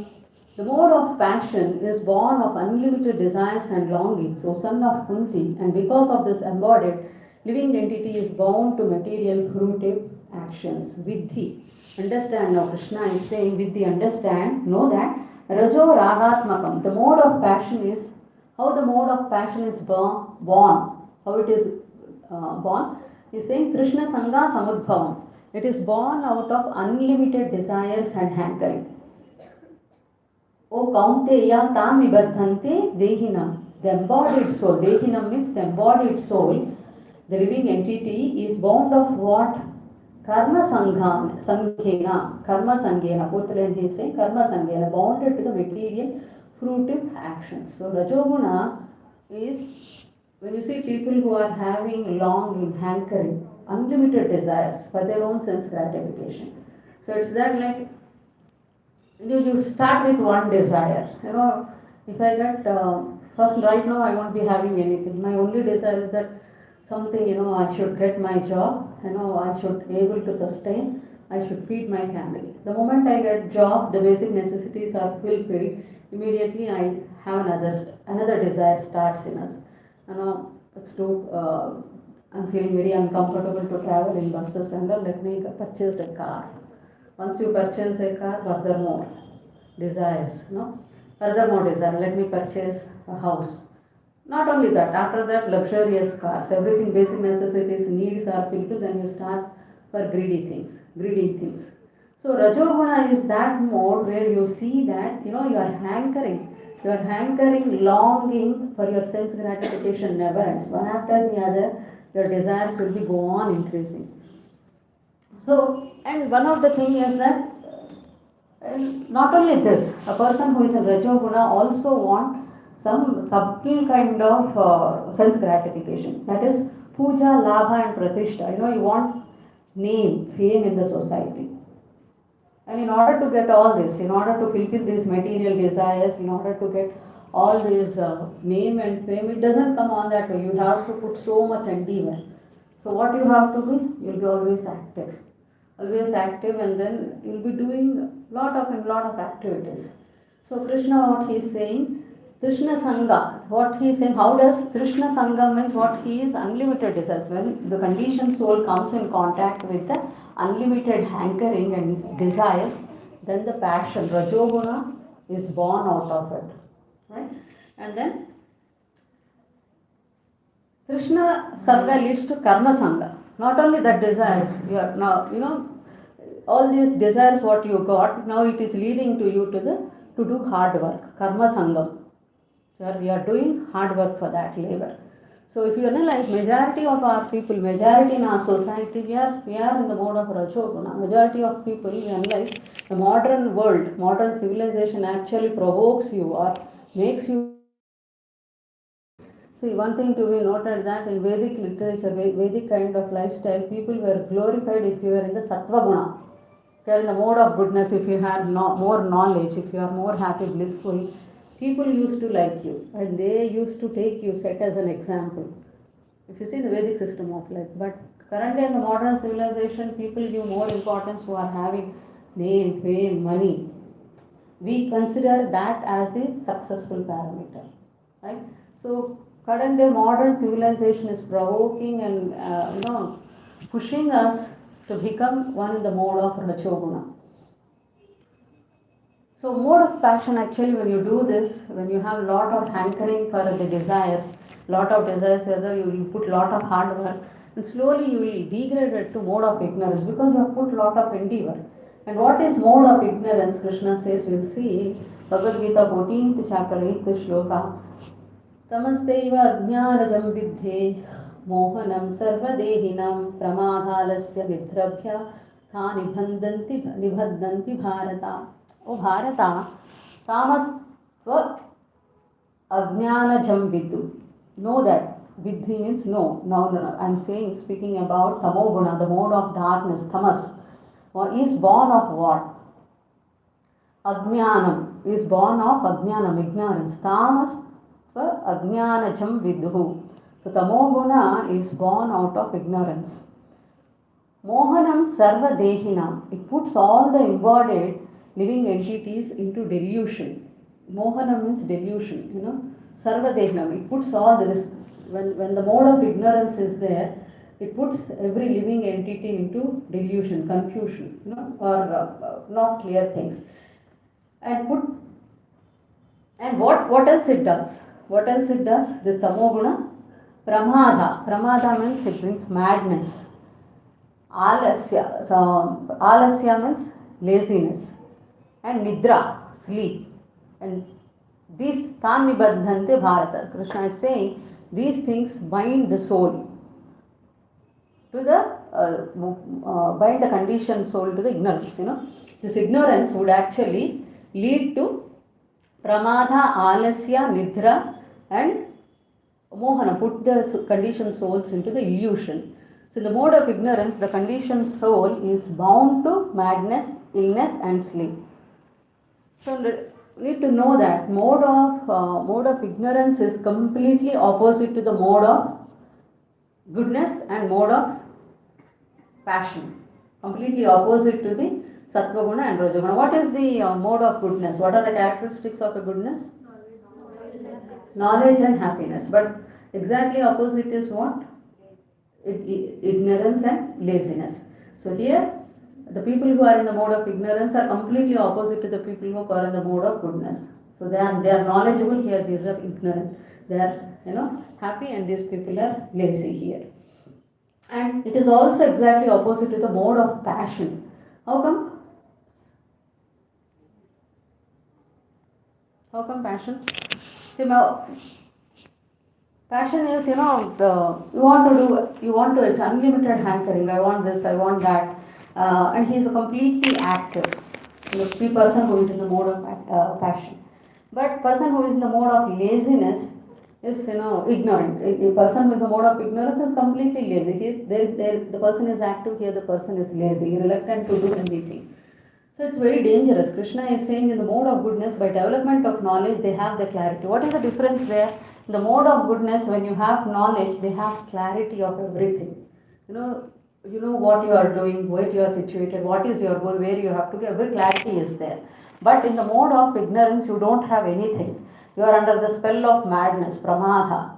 The mode of passion is born of unlimited desires and longings, O son of Kunti, and because of this embodied, living entity is bound to material fruitive actions. Vidhi. Understand now, Krishna is saying, Vidhi, understand, know that Rajo Ragatmakam, the mode of passion is, how the mode of passion is born, how it is born. He is saying Trishna Sangha Samudbhavam. It is born out of unlimited desires and hankering. O Kaunteya Tam Nibadhante Dehinam. The embodied soul, Dehinam means the embodied soul, the living entity is bound of what? Karma Sanghena, Karma Sanghena, Putlan he is saying Karma Sanghena, bounded to the material fruitive actions. So Rajoguna is, when you see people who are having longing, hankering, unlimited desires for their own sense gratification. So it's that like, you start with one desire. If I get, first right now I won't be having anything. My only desire is that something, I should get my job, I should be able to sustain, I should feed my family. The moment I get job, the basic necessities are fulfilled, immediately I have another desire starts in us. It's too, I'm feeling very uncomfortable to travel in buses and all, let me purchase a car. Once you purchase a car, furthermore desires, furthermore desire, let me purchase a house. Not only that, after that luxurious cars, everything, basic necessities, needs are fulfilled, then you start for greedy things. So Rajoguna is that mode where you see that, you are hankering, longing for your sense gratification never ends. One after the other, your desires will be go on increasing. So, and one of the thing is that, not only this, a person who is in Rajoguna also want some subtle kind of sense gratification. That is puja, labha and pratishta. You want name, fame in the society. And in order to get all this, in order to fulfill these material desires, in order to get all this name and fame, it doesn't come on that way. You have to put so much endeavor. So what you have to do? You'll be always active. And then you'll be doing lot of activities. So Krishna, what he is saying, Krishna Sangha, what he is saying, how does Krishna Sangha means what he is unlimited desires. When the conditioned soul comes in contact with the unlimited hankering and desires, then the passion, Rajoguna, is born out of it. Right? And then Krishna Sangha leads to Karma Sangha. Not only that desires, you are now, all these desires what you got, now it is leading to you to do hard work, Karma Sangam. So we are doing hard work for that labor. So if you analyze, majority of our people, majority in our society, we are in the mode of Rajoguna. Majority of people, we analyze, the modern world, modern civilization actually provokes you or makes you. See, one thing to be noted that in Vedic literature, Vedic kind of lifestyle, people were glorified if you were in the Sattva Guna. If you are in the mode of goodness, if you have more knowledge, if you are more happy, blissful, people used to like you and they used to take you, set as an example. If you see the Vedic system of life. But currently in the modern civilization, people give more importance who are having name, fame, money. We consider that as the successful parameter. Right? So current day modern civilization is provoking and pushing us to become one in the mode of Rajoguna. So mode of passion, actually when you do this, when you have lot of hankering for the desires, whether you will put lot of hard work, and slowly you will degrade it to mode of ignorance because you have put lot of endeavor. And what is mode of ignorance? Krishna says, we'll see, Bhagavad Gita 14th chapter 8th shloka, Tamasteva ajnanajam vidhe mohanam sarvadehinam pramadhalasya vidhrabhya tha nibhadanti bharata. O Bharata, tamasva ajnanajam vidhu. Know that. Vidhi means no. No. I'm saying, speaking about tamoguna, the mode of darkness, tamas, is born of what? Ajnanam is born of ajnanam, ignorance. Tamas ajnanajam vidhu. So tamoguna is born out of ignorance. Mohanam sarva dehinam. It puts all the embodied living entities into delusion. Mohanam means delusion, sarva dehinam. It puts all this, when the mode of ignorance is there, it puts every living entity into delusion, confusion, or not clear things. And what else it does? what else it does? This tamoguna, pramadha. Pramadha means it brings madness. Alasya, so alasya means laziness, and nidra, sleep. And these tan nibadhante bharata. Krishna is saying these things bind the soul to the bind the conditioned soul to the ignorance. This ignorance would actually lead to pramadha, alasya, nidra, and mohana, put the conditioned souls into the illusion. So in the mode of ignorance, the conditioned soul is bound to madness, illness, and sleep. So we need to know that mode of ignorance is completely opposite to the mode of goodness and mode of passion. Completely opposite to the sattva guna and rajaguna. What is the mode of goodness? What are the characteristics of a goodness? Knowledge and happiness. But exactly opposite is what? Ignorance and laziness. So here, the people who are in the mode of ignorance are completely opposite to the people who are in the mode of goodness. So they are knowledgeable here, these are ignorant. They are happy, and these people are lazy here. And it is also exactly opposite to the mode of passion. How come? How come passion? See, passion is, you want to, it's unlimited hankering. I want this, I want that. And he is completely active. The person who is in the mode of passion. But person who is in the mode of laziness is, ignorant. A person with the mode of ignorance is completely lazy. He is there. The person is active here. The person is lazy, reluctant to do anything. So it's very dangerous. Krishna is saying in the mode of goodness, by development of knowledge, they have the clarity. What is the difference there? In the mode of goodness, when you have knowledge, they have clarity of everything. You know what you are doing, where you are situated, what is your goal, where you have to go. Every clarity is there. But in the mode of ignorance, you don't have anything. You are under the spell of madness, pramadha.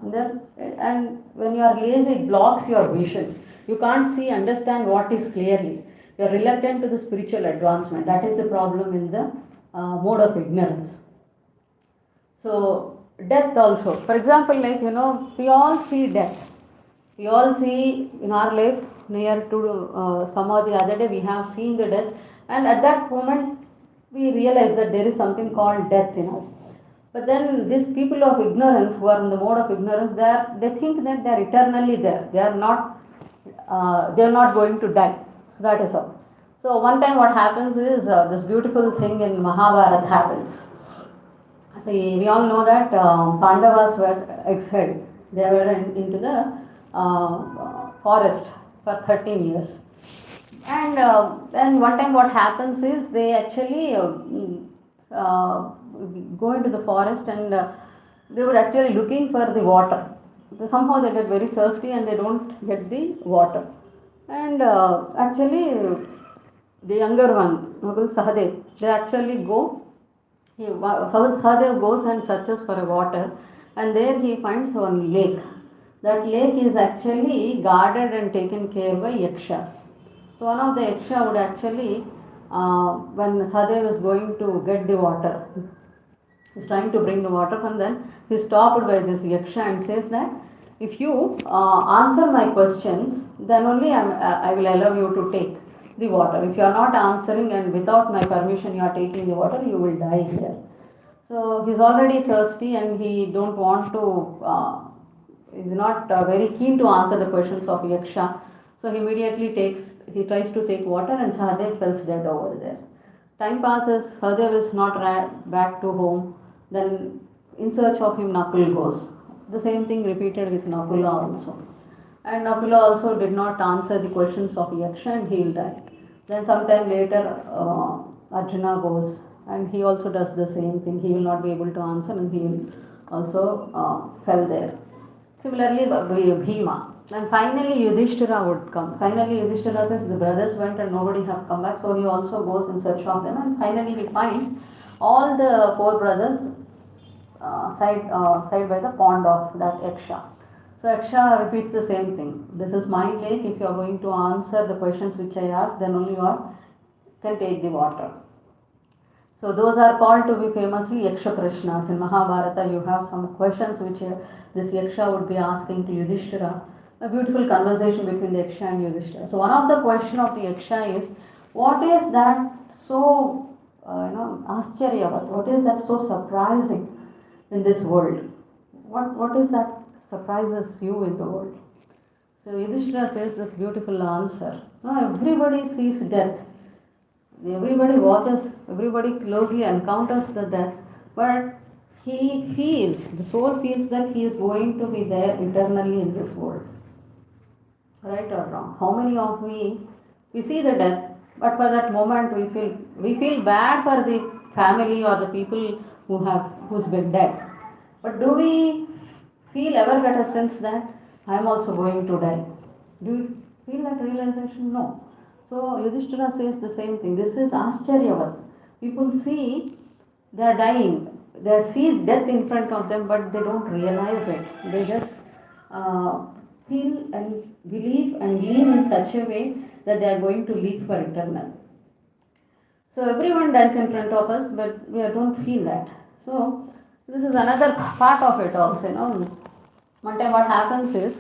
And when you are lazy, it blocks your vision. You can't see, understand what is clearly. You are reluctant to the spiritual advancement. That is the problem in the mode of ignorance. So, death also. For example, we all see death. We all see in our life, near to some or the other day, we have seen the death. And at that moment, we realize that there is something called death in us. But then these people of ignorance, who are in the mode of ignorance, they think that they are eternally there. They are not going to die. So that is all. So one time what happens is this beautiful thing in Mahabharata happens. See, we all know that Pandavas were exiled. They were into the forest for 13 years. And then one time what happens is they actually go into the forest, and they were actually looking for the water. Somehow they get very thirsty and they don't get the water. And actually the younger one, Sahadev, they actually go. Sahadev goes and searches for a water, and there he finds one lake. That lake is actually guarded and taken care by yakshas. So one of the yaksha would actually, when Sahadev is going to get the water, he's trying to bring the water, and then he's stopped by this yaksha and says that if you answer my questions, then only I will allow you to take the water. If you are not answering and without my permission you are taking the water, you will die here. So he's already thirsty and he don't want to, is not very keen to answer the questions of yaksha. So he immediately tries to take water, and Sahadev falls dead over there. Time passes, Sahadev is not back to home. Then in search of him, Nakul goes. The same thing repeated with Nakula also. And Nakula also did not answer the questions of Yaksha, and he will die. Then sometime later, Arjuna goes, and he also does the same thing. He will not be able to answer, and he will also fell there. Similarly, Bhima. And finally Yudhishthira would come. Finally Yudhishthira says the brothers went and nobody have come back, so he also goes in search of them, and finally he finds all the four brothers side by the pond of that Yaksha. So Yaksha repeats the same thing. This is my lake. If you are going to answer the questions which I ask, then only you can take the water. So those are called to be famously Yaksha Prashnas. In Mahabharata, you have some questions which this Yaksha would be asking to Yudhishthira. A beautiful conversation between the Yaksha and Yudhishthira. So one of the question of the Yaksha is, what is that so Ascharyavat? What is that so surprising in this world? What is that surprises you in the world? So Yudhishthira says this beautiful answer. No, everybody sees death. Everybody watches, everybody closely encounters the death, but he feels, the soul feels that he is going to be there eternally in this world. Right or wrong? How many of we see the death, but for that moment we feel bad for the family or the people who's been dead. But do we feel ever get a sense that I am also going to die? Do you feel that realization? No. So Yudhishthira says the same thing. This is Ascharyavat. People see they are dying. They see death in front of them, but they don't realize it. They just feel and believe and live in such a way that they are going to live for eternal. So everyone dies in front of us, but we don't feel that. So this is another part of it also. One time what happens is,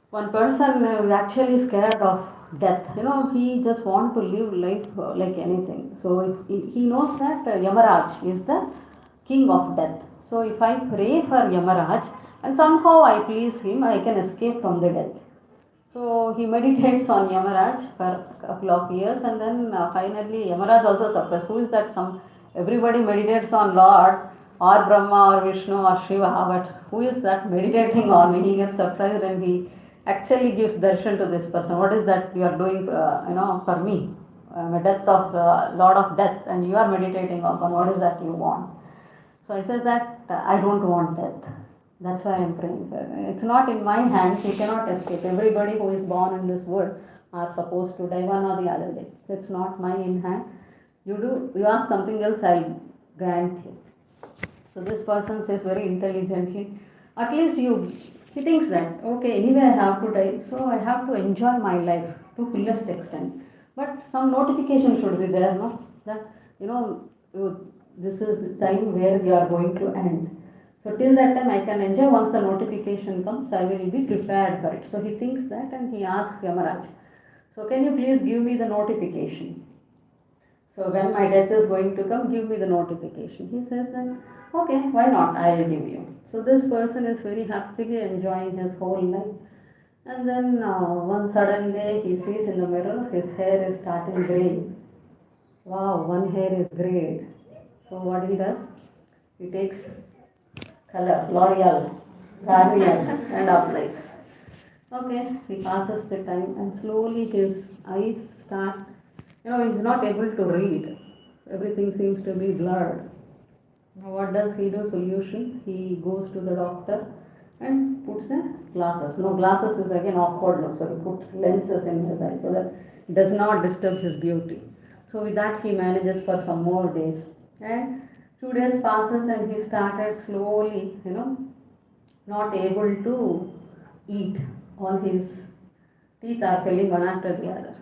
one person is actually scared of death. He just want to live life like anything. So if he knows that Yamaraj is the king of death. So if I pray for Yamaraj and somehow I please him, I can escape from the death. So he meditates on Yamaraj for a couple of years, and then finally Yamaraj also surprised. Who is that? Everybody meditates on Lord or Brahma or Vishnu or Shiva, but who is that meditating on me? He gets surprised and he actually gives darshan to this person. What is that you are doing, for me? A death of Lord of Death, and you are meditating upon. What is that you want? So I says that I don't want death. That's why I am praying for it. It's not in my hands. You cannot escape. Everybody who is born in this world are supposed to die one or the other day. It's not my in hand. You ask something else, I'll grant you. So this person says very intelligently, at least he thinks that, okay, anyway I have to die, so I have to enjoy my life to fullest extent. But some notification should be there, no? That, this is the time where you are going to end. So till that time I can enjoy. Once the notification comes, I will be prepared for it. So he thinks that and he asks Yamaraj, so can you please give me the notification? So when my death is going to come, give me the notification. He says then, okay, why not? I will give you. So this person is very happily enjoying his whole life. And then one sudden day he sees in the mirror his hair is starting grey. Wow, one hair is grey. So what he does? He takes color, L'Oreal, L'Oreal and applies. Okay, he passes the time and slowly his eyes start, he's not able to read. Everything seems to be blurred. Now what does he do? Solution. He goes to the doctor and puts glasses. No, glasses is again awkward look, so he puts lenses in his eyes so that it does not disturb his beauty. So with that he manages for some more days. And 2 days passes and he started slowly, not able to eat. All his teeth are failing one after the other.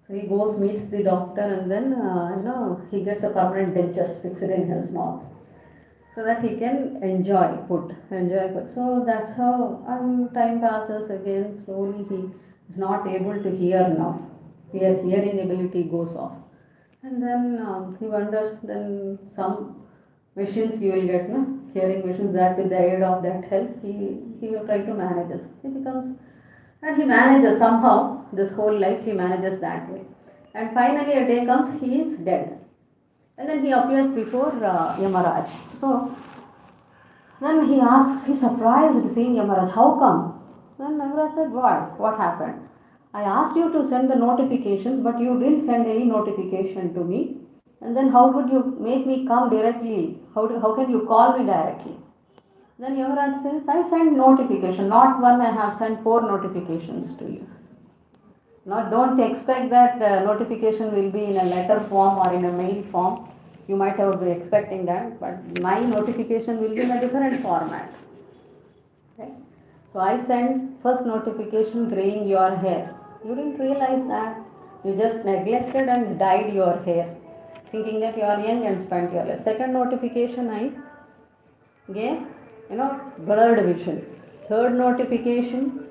So he goes, meets the doctor, and then he gets a permanent dentures fixed in his mouth, so that he can enjoy food. So that's how. And time passes again. Slowly he is not able to hear now. Hearing ability goes off, and then he wonders. Then some machines you will get, no? Hearing machines, that with the aid of that help he will try to manage it. He becomes, and he manages somehow this whole life, he manages that way. And finally a day comes, he is dead. And then he appears before Yamaraj. So then he asks, he's surprised seeing Yamaraj, how come? Then Yamaraj said, why? What happened? I asked you to send the notifications, but you didn't send any notification to me. And then how could you make me come directly? How can you call me directly? Then Yamaraj says, I sent notification, not one, I have sent 4 notifications to you. Now don't expect that notification will be in a letter form or in a mail form. You might have been expecting that, but my notification will be in a different format. Okay? So I sent first notification graying your hair. You didn't realize that. You just neglected and dyed your hair. thinking that you are young and spent your life. Second notification, I gave, blurred vision. Third notification,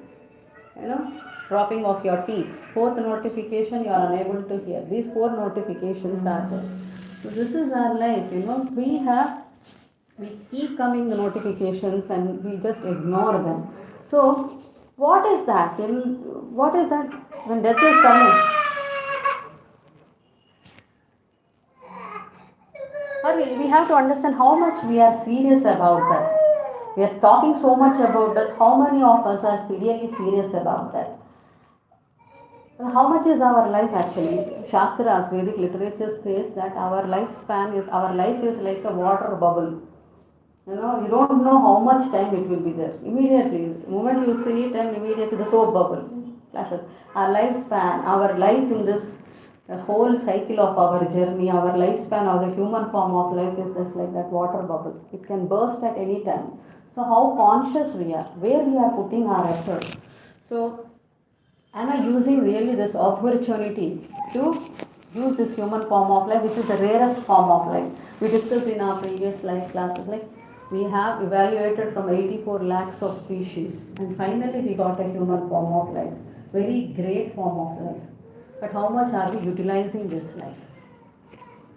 dropping of your teeth. Fourth notification, you are unable to hear. These four notifications are there. So this is our life, we keep coming the notifications and we just ignore them. So what is that? What is that when death is coming? Or we have to understand how much we are serious about that. We are talking so much about that. How many of us are really serious about that? And how much is our life actually? Shastras, Vedic literature says that our life is like a water bubble. You don't know how much time it will be there. Immediately, the moment you see it, and immediately the soap bubble flashes. Our lifespan, our life in this the whole cycle of our journey, our lifespan or the human form of life is just like that water bubble. It can burst at any time. So how conscious we are, where we are putting our effort. So am I using really this opportunity to use this human form of life, which is the rarest form of life? We discussed in our previous life classes, like we have evaluated from 84 lakhs of species, and finally we got a human form of life, very great form of life. But how much are we utilizing this life?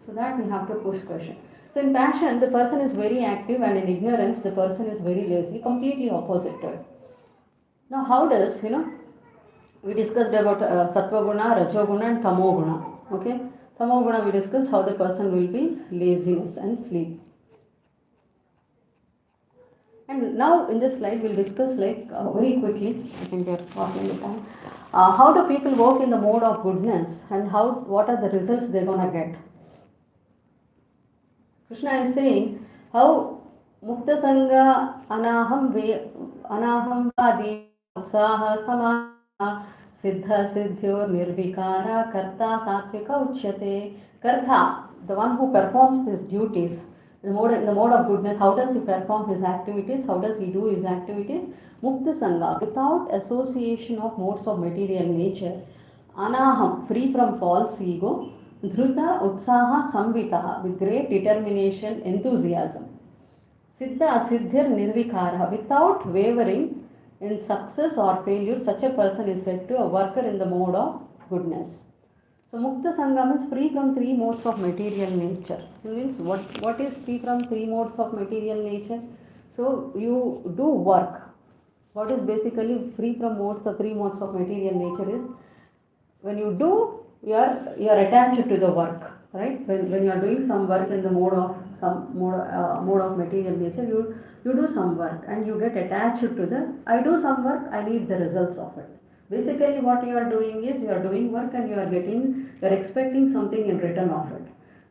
So that we have to push question. So in passion, the person is very active, and in ignorance, the person is very lazy, completely opposite to it. Now, how does, we discussed about sattva guna, rajo guna and tamo guna. Okay, tamo guna we discussed how the person will be laziness and sleep. And now in this slide we'll discuss very quickly. I think we are passing the time. How do people work in the mode of goodness, and what are the results they're gonna get? Krishna is saying how mukta sangha anaham vadi utsaha samana siddha siddhyo nirvikara karta satvika uchyate. Karta, the one who performs his duties, in the mode of goodness, how does he perform his activities, how does he do his activities? Mukta sangha, without association of modes of material nature. Anaham, free from false ego. Dhruta Utsaha Samvitaha, with great determination, enthusiasm. Siddha Siddhir Nirvikara, without wavering in success or failure, such a person is said to a worker in the mode of goodness. So Mukta Sangha means free from three modes of material nature. It means what is free from three modes of material nature? So you do work. What is basically free from three modes of material nature is when you do, you are attached to the work, right? When you are doing some work in the mode of material nature, you do some work and you get attached to the, I do some work, I need the results of it. Basically what you are doing is you are doing work and you are expecting something in return of it.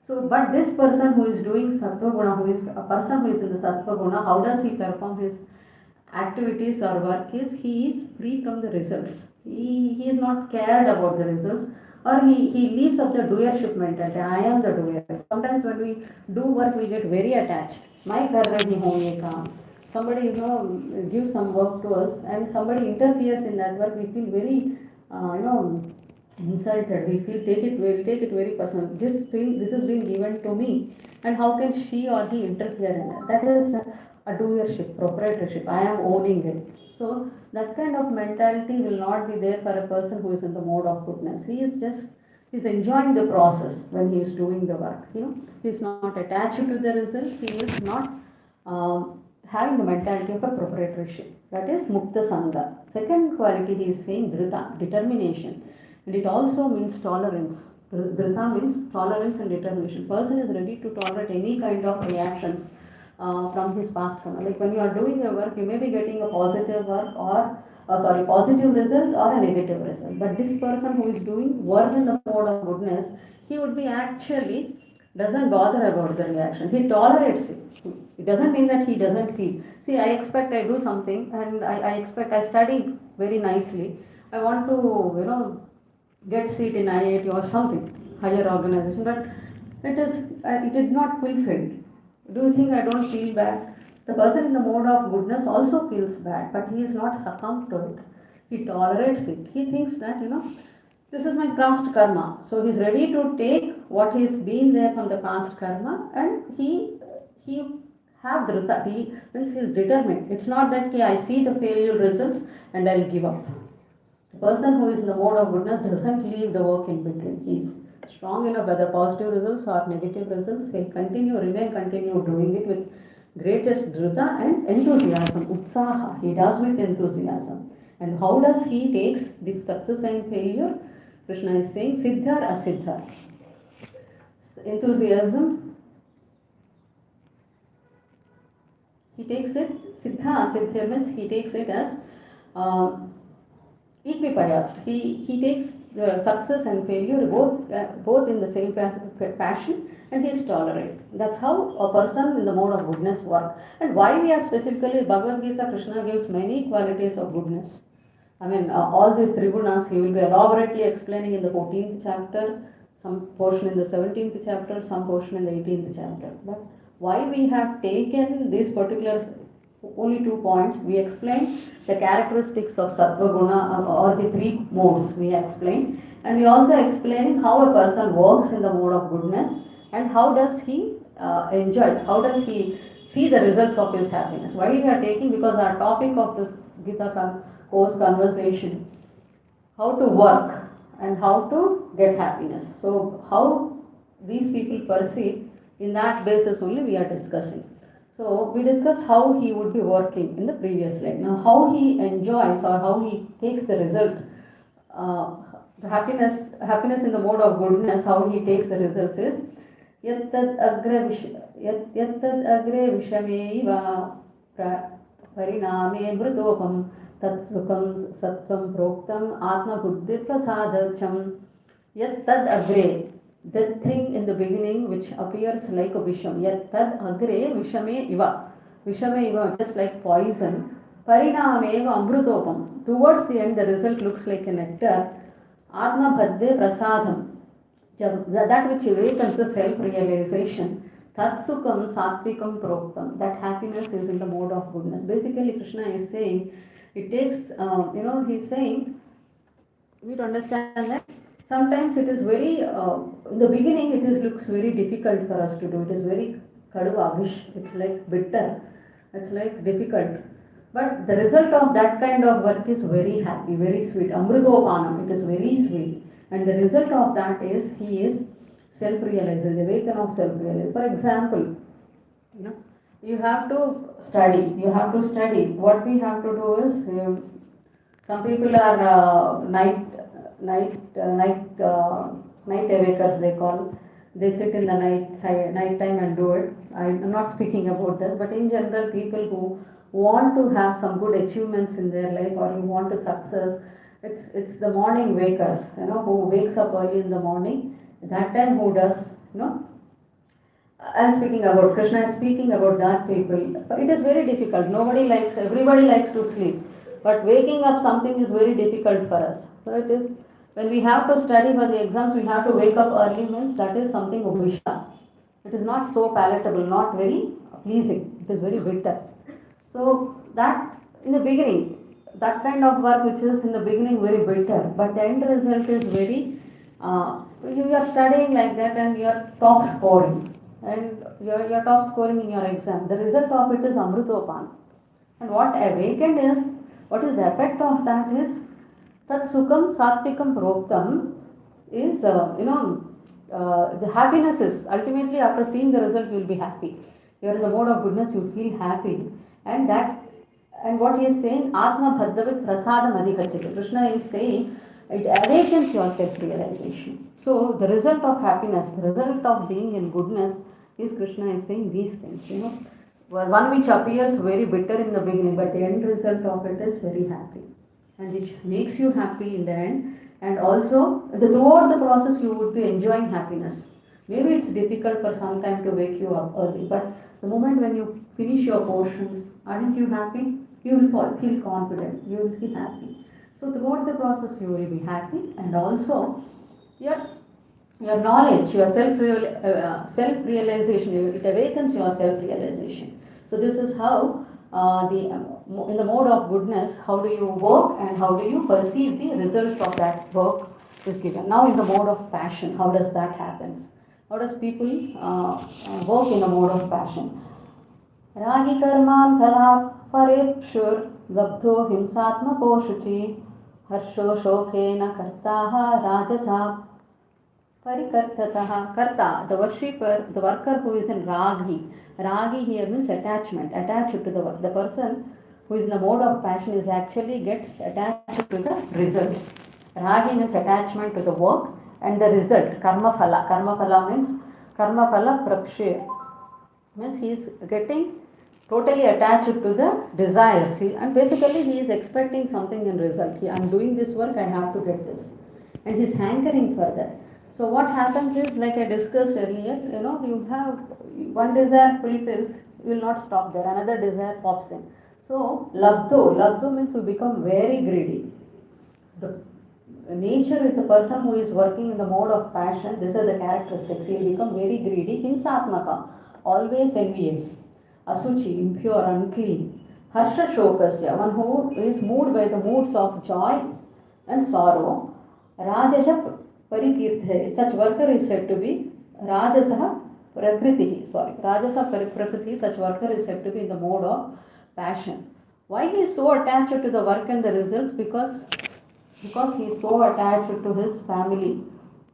So but this person who is doing sattva guna, who is a person who is in the sattva guna, how does he perform his activities or work? Is he is free from the results. He is not cared about the results, or he leaves of the doership mentality. I am the doer. Sometimes when we do work, we get very attached. My kar rahi hu ye kaam. Somebody gives some work to us, and somebody interferes in that work. We feel very insulted. We'll take it very personal. This has been given to me, and how can she or he interfere in it? That is a doership, proprietorship. I am owning it. So that kind of mentality will not be there for a person who is in the mode of goodness. He's enjoying the process when he is doing the work. He's not attached to the result. He is not having the mentality of a proprietorship. That is mukta sangha. Second quality he is saying dhrita, determination, and it also means tolerance. Dhrita means tolerance and determination. Person is ready to tolerate any kind of reactions from his past karma. Like when you are doing a work, you may be getting a positive work or positive result or a negative result. But this person who is doing work in the mode of goodness, he would be actually doesn't bother about the reaction. He tolerates it. It doesn't mean that he doesn't feel. See, I expect I do something, and I expect I study very nicely. I want to get seat in IIT or something higher organization, but it is not fulfilled. Do you think I don't feel bad? The person in the mode of goodness also feels bad, but he is not succumbed to it. He tolerates it. He thinks that this is my past karma. So he's ready to take what he's been there from the past karma, and he have dhrita. He means he's determined. It's not that okay, I see the failure results and I'll give up. The person who is in the mode of goodness doesn't leave the work in between. He's strong enough, whether positive results or negative results, he'll continue doing it with greatest dhrita and enthusiasm, utsaha. He does with enthusiasm. And how does he takes the success and failure? Krishna is saying, siddhar asiddhar. Enthusiasm, he takes it, siddha asiddhar means he takes it as equipoised. He takes the success and failure both in the same fashion, and he is tolerant. That's how a person in the mode of goodness work. And why we are specifically, Bhagavad Gita, Krishna gives many qualities of goodness. I mean, all these trigunas he will be elaborately explaining in the 14th chapter, some portion in the 17th chapter, some portion in the 18th chapter. But why we have taken these particular only 2 points? We explained the characteristics of sattva guna or the 3 modes we explained, and we also explained how a person works in the mode of goodness and how does he enjoy, how does he see the results of his happiness. Why we are taking, because our topic of this Gita course conversation, how to work and how to get happiness. So how these people perceive, in that basis only we are discussing. So we discussed how he would be working in the previous slide. Now how he enjoys or how he takes the result, the happiness in the mode of goodness, how he takes the results is yattad agre vishameva pariname mrutopam tat sukham sattvam proktam atma buddhi prasadacham. Yattad agre, that thing in the beginning which appears like a visham. Yattad agre vishame iva. Vishame iva, just like poison. Parinameva amrutopam. Towards the end, the result looks like a nectar. Atma bhadde prasadam. That which awakens the self-realization. Tatsukam satvikam proktam. That happiness is in the mode of goodness. Basically, Krishna is saying, it takes, he's saying, we need to understand that sometimes it is very, in the beginning it looks very difficult for us to do. It is very kaduvavish, it's like bitter, it's like difficult. But the result of that kind of work is very happy, very sweet. Amrutopanam, it is very sweet. And the result of that is he is self-realized, the awaken of self-realized. For example, you have to study. What we have to do is, some people are night awakers, they call. They sit in the night time and do it. I'm not speaking about this, but in general, people who want to have some good achievements in their life or who want to success, it's the morning wakers, who wakes up early in the morning. That time who does, I'm speaking about, Krishna is speaking about that people. It is very difficult. Everybody likes to sleep. But waking up something is very difficult for us. So it is, when we have to study for the exams, we have to wake up early, means that is something obisha. It is not so palatable, not very pleasing. It is very bitter. So that in the beginning, that kind of work which is in the beginning very bitter, but the end result is very, you are studying like that and you are top scoring. And you are top scoring in your exam. The result of it is amrutopan. And what is the effect of that is tat sukham satvikam proktam is, the happiness is ultimately after seeing the result you will be happy. You are in the mode of goodness, you feel happy. And what he is saying, atma bhaddavit prasadam adhikachite. Krishna is saying it awakens your self-realization. So the result of happiness, the result of being in goodness is, Krishna is saying these things, one which appears very bitter in the beginning, but the end result of it is very happy, and which makes you happy in the end. And also, throughout the process, you would be enjoying happiness. Maybe it's difficult for some time to wake you up early, but the moment when you finish your portions, aren't you happy? You will feel confident, you will feel happy. So throughout the process, you will be happy, and also your knowledge, your self-realization, it awakens your self-realization. So this is how in the mode of goodness, how do you work and how do you perceive the results of that work is given. Now in the mode of passion, how does that happen? How does people work in the mode of passion? Ragi karman kala parepshur labdho himsatmako shuchi harsho shokena kartaha rajasa parikartataha. Karta, the worshipper, the worker who is in ragi. Ragi here means attachment, attached to the work. The person who is in the mode of passion is actually gets attached to the results. Ragi means attachment to the work and the result, karma phala. Karma phala means karma phala prakshya. Means he is getting totally attached to the desires. And basically he is expecting something in result. I am doing this work, I have to get this. And he is hankering for that. So what happens is, like I discussed earlier, you have one desire fulfills, you will not stop there. Another desire pops in. So labdho means you become very greedy. The nature with the person who is working in the mode of passion, these are the characteristics. He will become very greedy. Hinsatmaka, always envious. Asuchi, impure, unclean. Harsha shokasya, one who is moved by the moods of joy and sorrow. Rajasha parikirthe, such worker is said to be Rajasa prakriti. Rajasa prakriti, such worker is said to be in the mode of passion. Why he is so attached to the work and the results? Because he is so attached to his family,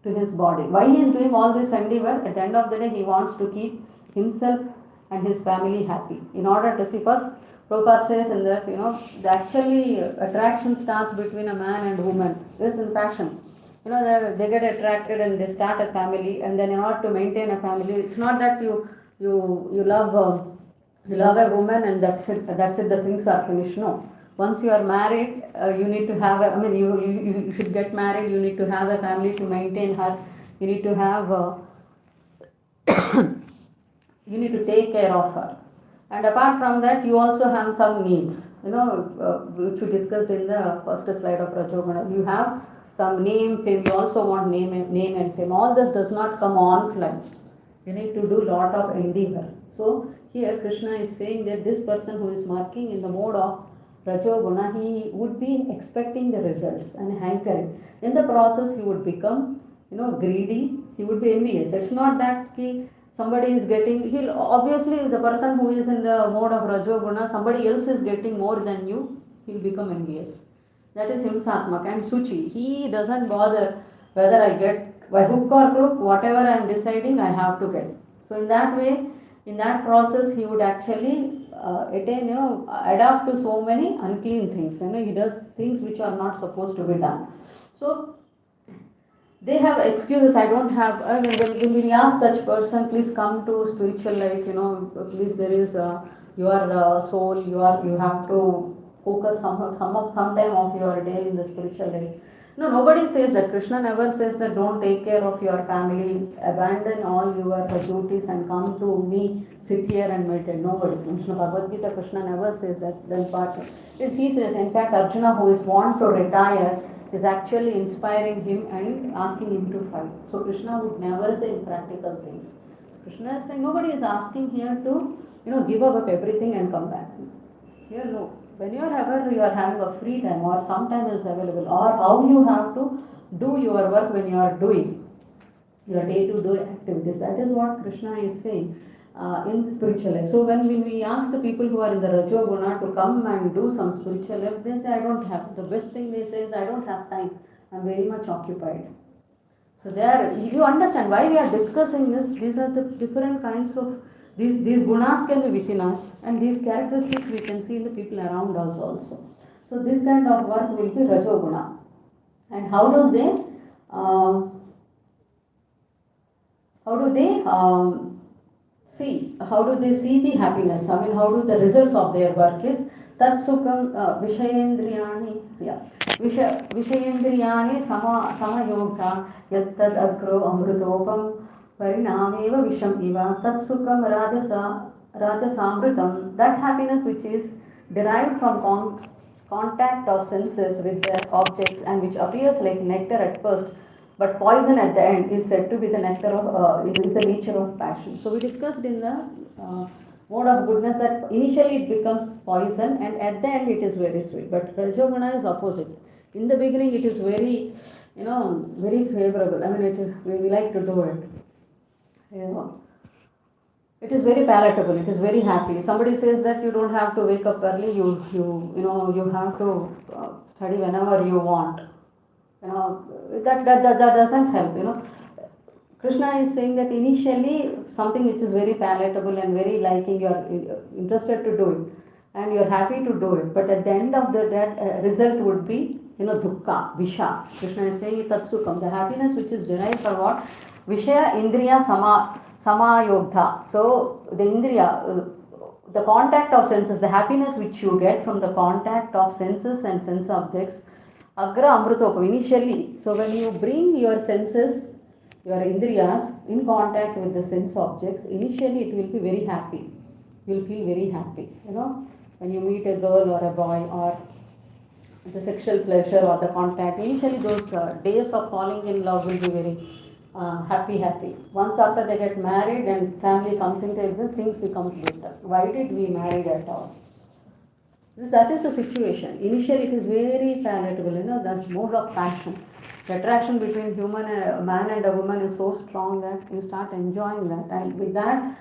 to his body. Why he is doing all this endeavor? At the end of the day, he wants to keep himself and his family happy. In order to see, first Prabhupada says in that, the actually attraction starts between a man and woman. It's in passion. They get attracted and they start a family, and then in order to maintain a family, it's not that you love a woman and that's it, the things are finished. No. Once you are married, you need to have you should get married, you need to have a family to maintain her, you need to have you need to take care of her. And apart from that, you also have some needs, which we discussed in the first slide of Rajoguna. You have some name, fame, you also want name and fame. All this does not come on fly. You need to do lot of endeavor. So here Krishna is saying that this person who is working in the mode of Rajoguna, he would be expecting the results and hankering. In the process, he would become, greedy. He would be envious. It's not that somebody is getting. He'll obviously, the person who is in the mode of Rajoguna, somebody else is getting more than you. He'll become envious. That is Himsatmak. And Suchi, he doesn't bother whether I get by hook or crook, whatever I am deciding, I have to get. So in that way, in that process, he would actually attain, adapt to so many unclean things. He does things which are not supposed to be done. So they have excuses. I don't have. When we ask such person, please come to spiritual life. Please, there is your soul. You have to focus some time of your day in the spiritual life. No, nobody says that. Krishna never says that don't take care of your family, abandon all your duties and come to me, sit here and meditate. Nobody. Krishna Bhagavad Gita, Krishna never says that. Then part is he says, in fact, Arjuna, who is want to retire, is actually inspiring him and asking him to fight. So Krishna would never say impractical things. So Krishna is saying nobody is asking here to, give up everything and come back. Here no. When you are having a free time or some time is available, or how you have to do your work when you are doing your day-to-day activities, that is what Krishna is saying in the spiritual life. So when we ask the people who are in the Rajoguna to come and do some spiritual life, they say I don't have. The best thing they say is I don't have time. I'm very much occupied. So there, you understand why we are discussing this. These are the different kinds of these gunas can be within us, and these characteristics we can see in the people around us also. So this kind of work will be Rajoguna. And how do they see the happiness? How do the results of their work is tat sukham vishayendriyani vishayendriyani samayoga yattad agro amrutopam parinameva visham iva tat sukham rajasamritam. That happiness which is derived from contact of senses with their objects and which appears like nectar at first but poison at the end is said to be the nectar of is the nature of passion. So we discussed in the mode of goodness that initially it becomes poison and at the end it is very sweet. But Rajoguna is opposite. In the beginning it is very very favorable. I mean, it is, we like to do it. You know, it is very palatable. It is very happy. Somebody says that you don't have to wake up early. You have to study whenever you want. That doesn't help. Krishna is saying that initially something which is very palatable and very liking, you are interested to do it and you are happy to do it, but at the end of that result would be dukkha, visha. Krishna is saying tatsukam, the happiness which is derived for what? Vishaya indriya samayogdha. So the indriya, the contact of senses, the happiness which you get from the contact of senses and sense objects, agra amrutopam, initially. So when you bring your senses, your indriyas in contact with the sense objects, initially it will be very happy. You will feel very happy. When you meet a girl or a boy, or the sexual pleasure or the contact, initially those days of falling in love will be very happy. Once after they get married and family comes into existence, things becomes better. Why did we marry at all? That is the situation. Initially it is very palatable, that's more of passion. The attraction between a man and a woman is so strong that you start enjoying that. And with that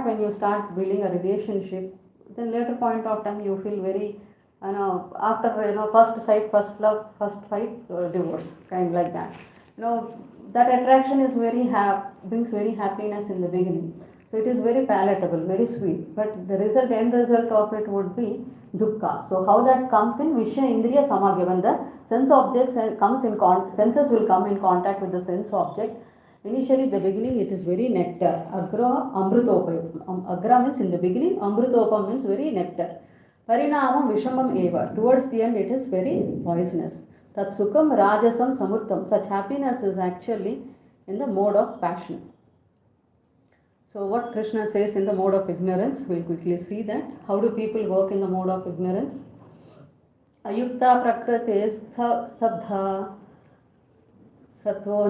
when you start building a relationship, then later point of time you feel very, after first sight, first love, first fight, divorce, kind like that. That attraction is brings very happiness in the beginning. So it is very palatable, very sweet. But the end result of it would be dukkha. So how that comes in? Vishya indriya samagya. When the sense objects senses will come in contact with the sense object. Initially, the beginning, it is very nectar. Agra amrutopam. Agra means in the beginning, amrutopam means very nectar. Parinamam vishamam eva. Towards the end, it is very poisonous. Tat sukham rajasam samurtam. Such happiness is actually in the mode of passion. So what Krishna says in the mode of ignorance, we'll quickly see that. How do people work in the mode of ignorance? Ayukta prakrite stabdha satvo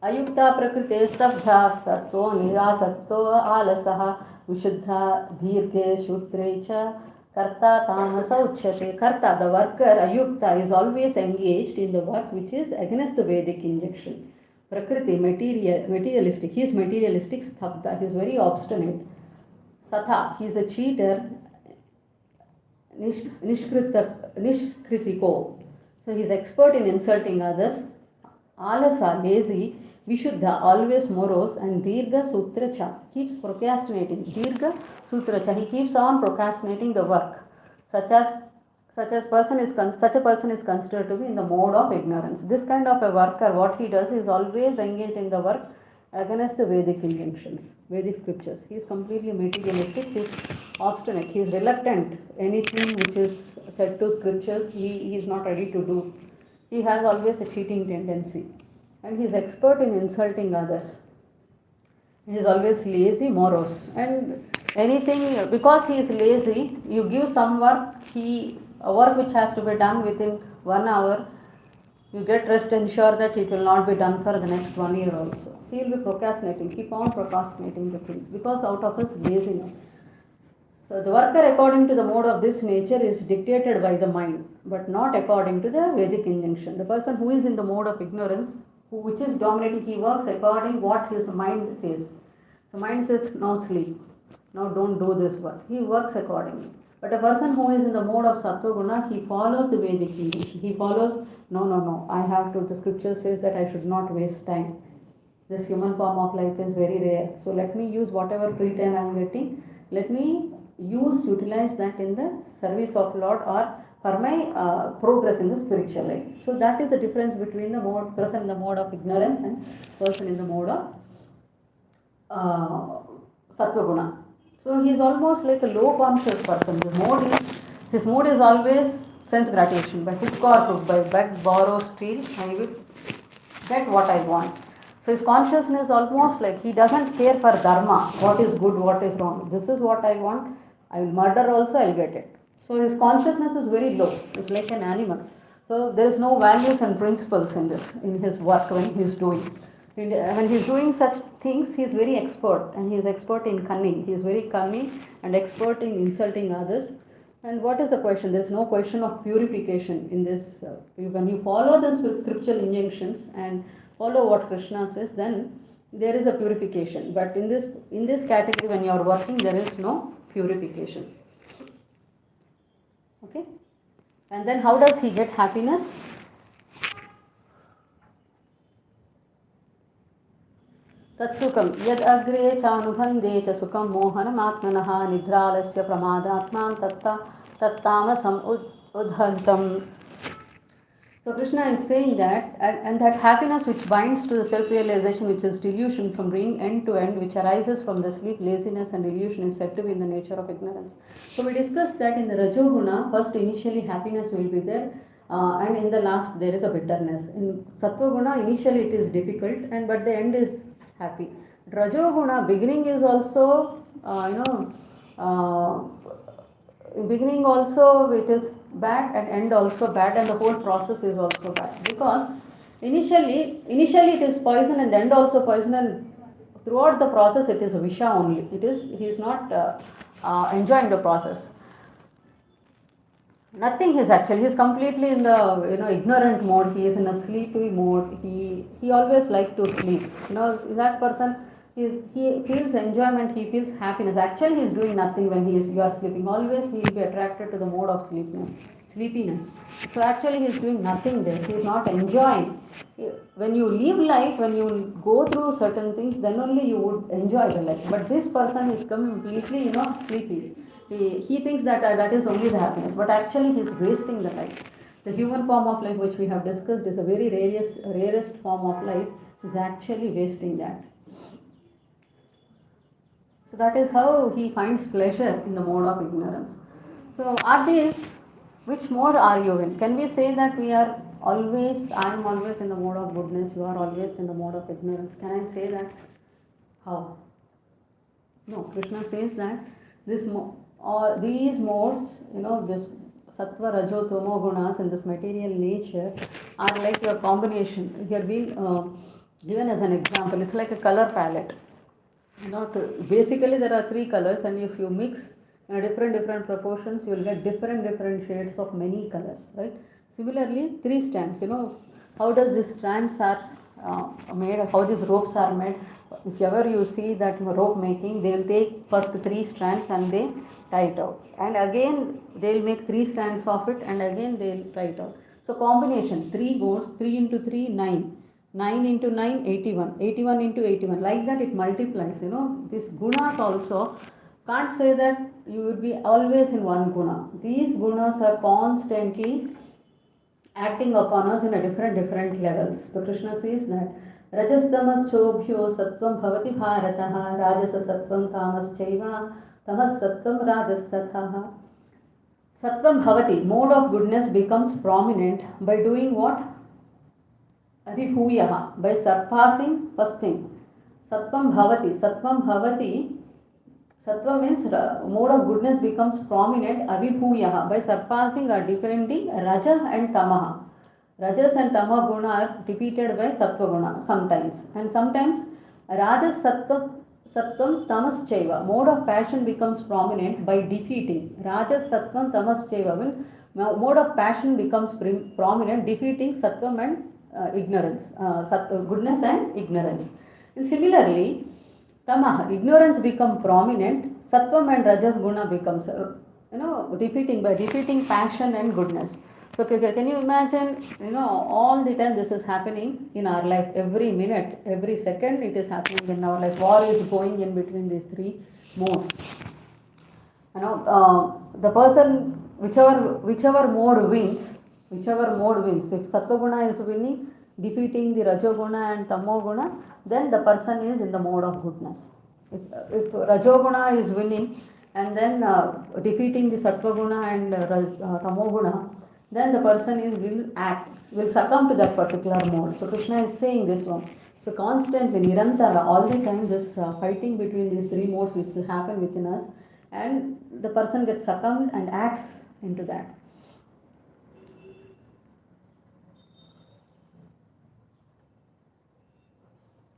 Ayukta prakrite stabdha satvo nirasatto alasaha vishuddha dhirge shutre cha karta tamasa uchyate. Karta, the worker, ayukta, is always engaged in the work which is against the Vedic injunction. Prakriti, materialistic. He is materialistic. Stabdha, he is very obstinate. Satha, he is a cheater. Nishkritiko, so he is expert in insulting others. Alasa, lazy. Vishuddha, always morose. And Dirga Sutracha, keeps procrastinating. Dirga Sutracha, he keeps on procrastinating the work. Such a person is considered to be in the mode of ignorance. This kind of a worker, what he does is always engaged in the work against the Vedic injunctions, Vedic scriptures. He is completely materialistic, he is obstinate, he is reluctant. Anything which is said to scriptures, he is not ready to do. He has always a cheating tendency. And he is expert in insulting others. He is always lazy, morose. And anything, because he is lazy, you give some work, a work which has to be done within 1 hour, you get rest ensure that it will not be done for the next 1 year also. He will be procrastinating, keep on procrastinating the things because out of his laziness. So the worker according to the mode of this nature is dictated by the mind, but not according to the Vedic injunction. The person who is in the mode of ignorance, which is dominating, he works according what his mind says. So mind says, now sleep, now don't do this work. He works accordingly. But a person who is in the mode of Sattva Guna, he follows the Vedic injunction. He follows, no, I have to, the scripture says that I should not waste time. This human form of life is very rare. So let me use whatever free time I am getting. Let me utilize that in the service of Lord or for my progress in the spiritual life. So that is the difference between the person in the mode of ignorance and person in the mode of Sattva Guna. So he is almost like a low conscious person. His mode is always sense gratification. By hook or crook, by beg, borrow, steal, I will get what I want. So his consciousness is almost like he doesn't care for dharma, what is good, what is wrong. This is what I want. I will murder also, I will get it. So his consciousness is very low. It's like an animal. So there is no values and principles in his work when he is doing. When he is doing such things, he is very expert, and he is expert in cunning. He is very cunning and expert in insulting others. And what is the question? There is no question of purification in this. When you follow the scriptural injunctions and follow what Krishna says, then there is a purification. But in this category, when you are working, there is no purification. Okay? And then how does he get happiness? तत्सुखं यद् अग्रे चानुभन्दे च सुखं मोहनमात्मनः निद्रालस्य प्रमादात्मा तत्तामसम् उद्धन्तम्. So Krishna is saying that, and that happiness which binds to the self-realization, which is delusion from being end to end, which arises from the sleep, laziness and illusion, is said to be in the nature of ignorance. So we discussed that in the Rajoguna, first initially happiness will be there, and in the last there is a bitterness. In Sattva-guna, initially it is difficult, but the end is happy. Rajoguna, beginning is also, beginning also it is bad and end also bad, and the whole process is also bad, because initially it is poison and end also poison, and throughout the process it is visha only. He is not enjoying the process. Nothing is actually, he is completely in the ignorant mode. He is in a sleepy mode. He always like to sleep. That person he feels enjoyment, he feels happiness. Actually, he is doing nothing when you are sleeping. Always he will be attracted to the mode of sleepiness. So actually, he is doing nothing there. He is not enjoying. When you live life, when you go through certain things, then only you would enjoy the life. But this person is completely, sleepy. He thinks that that is only the happiness, but actually he is wasting the life. The human form of life, which we have discussed, is a very rarest form of life, is actually wasting that. So that is how he finds pleasure in the mode of ignorance. So are these, which mode are you in? Can we say that we are always, I am always in the mode of goodness, you are always in the mode of ignorance? Can I say that? How? No, Krishna says that these modes, this sattva, rajo, tamo gunas in this material nature are like your combination. Here being given as an example, it's like a color palette. Basically there are three colors, and if you mix in different proportions, you will get different shades of many colors, right? Similarly, three strands. How does these strands are made? How these ropes are made? If ever you see that rope making, they will take first three strands and they tie it out, and again they will make three strands of it, and again they will tie it out. So combination, 3 goats, 3 into 3, 9. 9 into 9, 81. 81 into 81. Like that it multiplies. These gunas also, can't say that you will be always in one guna. These gunas are constantly acting upon us in a different levels. So Krishna says that rajas tamas chobhyo sattvam bhavati bharataha rajasa sattvam tamas chaiva tamas sattvam rajas tathaha. Sattvam bhavati, mode of goodness, becomes prominent by doing what? Abhibhuyaha, by surpassing first thing. Sattvam bhavati. Sattva means mode of goodness becomes prominent, abhibhuyaha, by surpassing or defending raja and tamaha. Rajas and tama guna are defeated by sattva guna sometimes, and sometimes rajas sattvam tamas chaiva, mode of passion becomes prominent by defeating rajas sattvam tamas chaiva, when mode of passion becomes prominent, defeating sattvam and ignorance, goodness and ignorance. And similarly, tamaha, ignorance become prominent, sattvam and rajas guna becomes defeating passion and goodness. So can you imagine, all the time this is happening in our life, every minute, every second it is happening in our life. War is going in between these three modes. The person, whichever mode wins, if sattva guna is winning, defeating the rajoguna and tamoguna, then the person is in the mode of goodness. If rajoguna is winning and then defeating the sattva guna and tamoguna, then the person will succumb to that particular mode. So Krishna is saying this one. So constantly, nirantara, all the time, this fighting between these three modes which will happen within us, and the person gets succumbed and acts into that.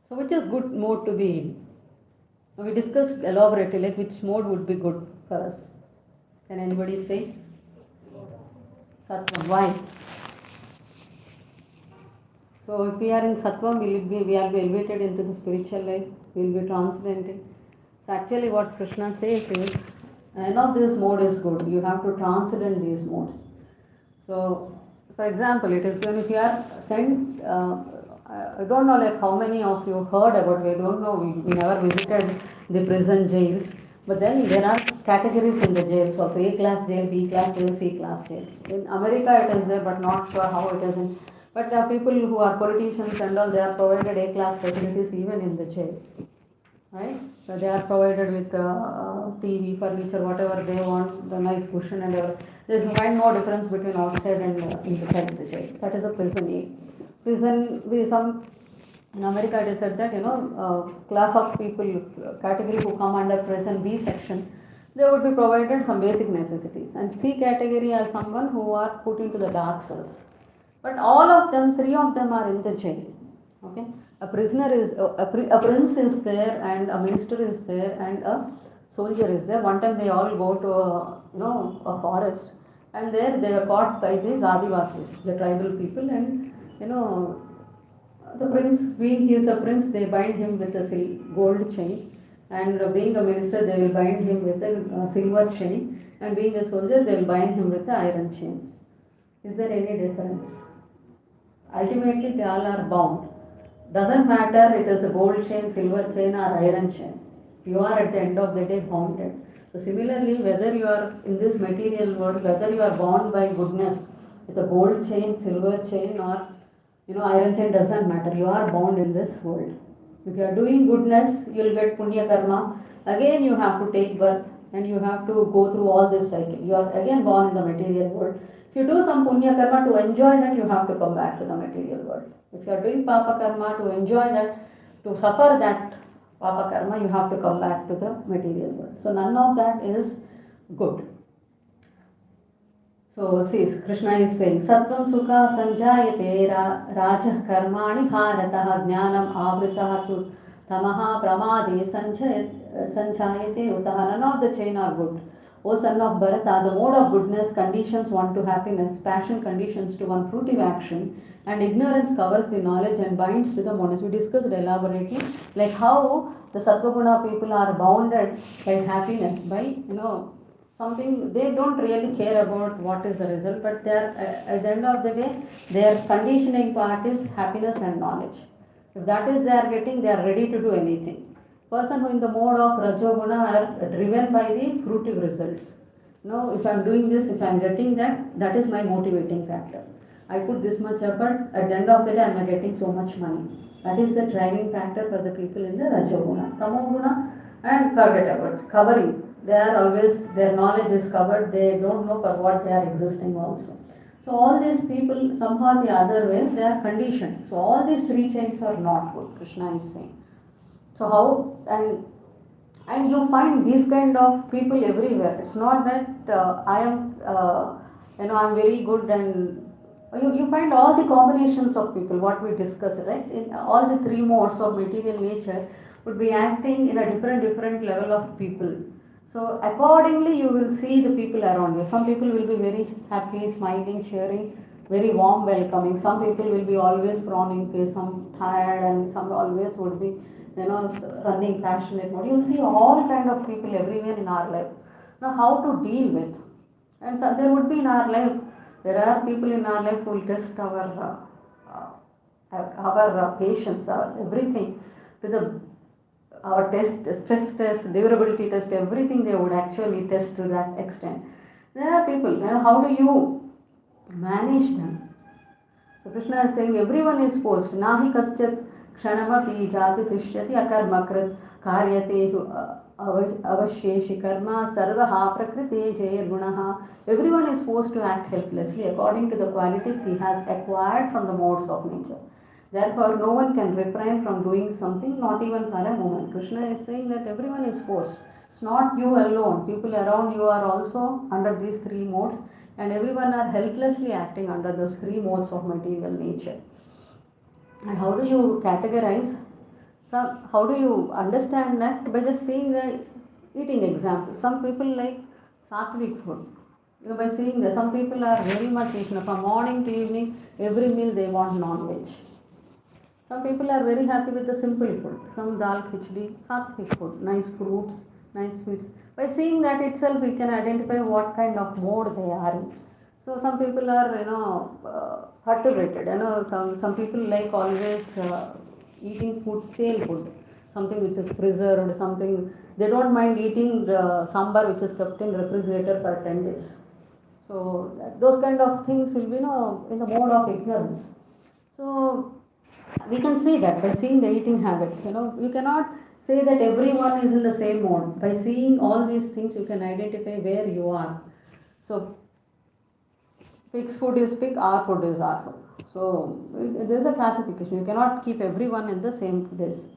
So which is good mode to be in? We discussed elaborately, like which mode would be good for us. Can anybody say? Sattvam. Why? So if we are in Sattvam, we will be elevated into the spiritual life, we will be transcendental. So actually what Krishna says is, none of this mode is good. You have to transcend these modes. So, for example, it is when if you are sent, I don't know like how many of you heard about, we don't know, we never visited the prison jails, but then there are categories in the jails also, A class jail, B class jail, C class jails. In America it is there, but not sure how it is in, but there are people who are politicians and all, they are provided A class facilities even in the jail. Right? So they are provided with TV, furniture, whatever they want, the nice cushion and everything. They find no difference between outside and inside the jail. That is a prison A. Prison B, some in America it is said that class of people, category who come under prison B section, they would be provided some basic necessities. And C category are someone who are put into the dark cells. But all of them, three of them are in the jail. Okay, a prisoner is a prince is there, and a minister is there, and a soldier is there. One time they all go to a forest, and there they are caught by these Adivasis, the tribal people, and the prince, being he is a prince, they bind him with a gold chain, and being a minister, they will bind him with a silver chain, and being a soldier, they will bind him with the iron chain. Is there any difference? Ultimately, they all are bound. Doesn't matter it is a gold chain, silver chain, or iron chain. You are at the end of the day bounded. So similarly, whether you are in this material world, whether you are bound by goodness with a gold chain, silver chain, or iron chain, doesn't matter. You are bound in this world. If you are doing goodness, you will get punya karma. Again, you have to take birth and you have to go through all this cycle. You are again born in the material world. If you do some punya karma to enjoy that, you have to come back to the material world. If you are doing papa karma to enjoy that, to suffer that papa karma, you have to come back to the material world. So none of that is good. So see, Krishna is saying, Sattvam Sukha Sanjayate Raja Karmani Bharatah Jnanam Avritah tu Tamaha Pramade Sanjayate Utaha. None of the chain are good. O son of Bharata, the mode of goodness conditions one to happiness, passion conditions to one fruitive action, and ignorance covers the knowledge and binds to the monas. We discussed elaborately like how the Sattva-guna people are bounded by happiness, by something they don't really care about what is the result, but they are at the end of the day their conditioning part is happiness and knowledge. If that is they are getting, they are ready to do anything. Person who in the mode of Rajoguna are driven by the fruitive results. If I am doing this, if I am getting that, that is my motivating factor. I put this much effort, at the end of the day I am getting so much money. That is the driving factor for the people in the Rajoguna. Tamoguna, and forget about covering. They are always, their knowledge is covered, they don't know for what they are existing also. So all these people, somehow the other way, they are conditioned. So all these three chains are not good, Krishna is saying. So how, and you find these kind of people everywhere. It's not that I am, I'm very good, and you find all the combinations of people, what we discussed, right? In all the three modes of material nature would be acting in a different level of people. So accordingly, you will see the people around you. Some people will be very happy, smiling, cheering, very warm, welcoming. Some people will be always frowning, some tired, and some always would be running passionate mode. You'll see all kind of people everywhere in our life. Now, how to deal with? And so there would be in our life, there are people in our life who will test our patience, our everything, to the our stress test, durability test, everything they would actually test to that extent. There are people, how do you manage them? So Krishna is saying everyone is forced. Nahi kaschat kshanamapi jati tishyati akarmakrit karyate avashyeshi karma sarvaha prakriti jayir gunaha. Everyone is forced to act helplessly according to the qualities he has acquired from the modes of nature. Therefore, no one can refrain from doing something, not even for a moment. Krishna is saying that everyone is forced. It's not you alone. People around you are also under these three modes, and everyone are helplessly acting under those three modes of material nature. And how do you categorize? How do you understand that? By just seeing the eating example. Some people like sattvic food. By seeing that some people are very much, from morning to evening, every meal they want non-veg. Some people are very happy with the simple food. Some dal khichdi, sattvic food, nice fruits, nice sweets. By seeing that itself, we can identify what kind of mode they are in. So some people are, perturbated. Some people like always eating food, stale food, something which is preserved, something they don't mind eating the sambar which is kept in refrigerator for 10 days. So those kind of things will be, in the mode of ignorance. So we can see that by seeing the eating habits. You cannot say that everyone is in the same mode. By seeing all these things, you can identify where you are. So pig's food is pig, our food is our food. So there is a classification. You cannot keep everyone in the same place.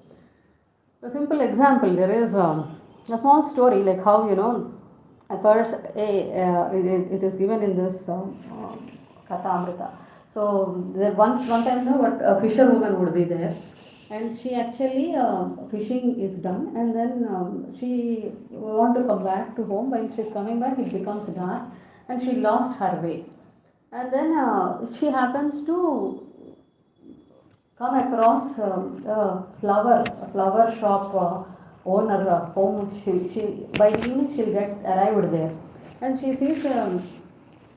A simple example, there is a small story like how, a person, it is given in this Katha Amrita. So one time, a fisherwoman would be there, and she actually fishing is done, and then she want to come back to home. When she's coming back, it becomes dark, and she lost her way, and then she happens to come across a flower shop owner home. She by evening she'll get arrived there, and she sees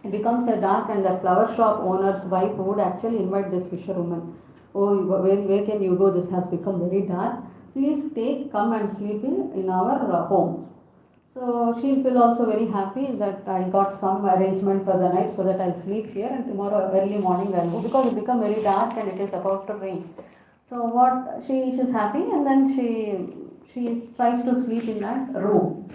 it becomes a dark, and the flower shop owner's wife would actually invite this fisherwoman. Oh, where can you go? This has become very dark. Please come and sleep in our home. So she'll feel also very happy that I got some arrangement for the night so that I'll sleep here, and tomorrow early morning I'll go, because it become very dark and it is about to rain. So what she's happy, and then she tries to sleep in that room.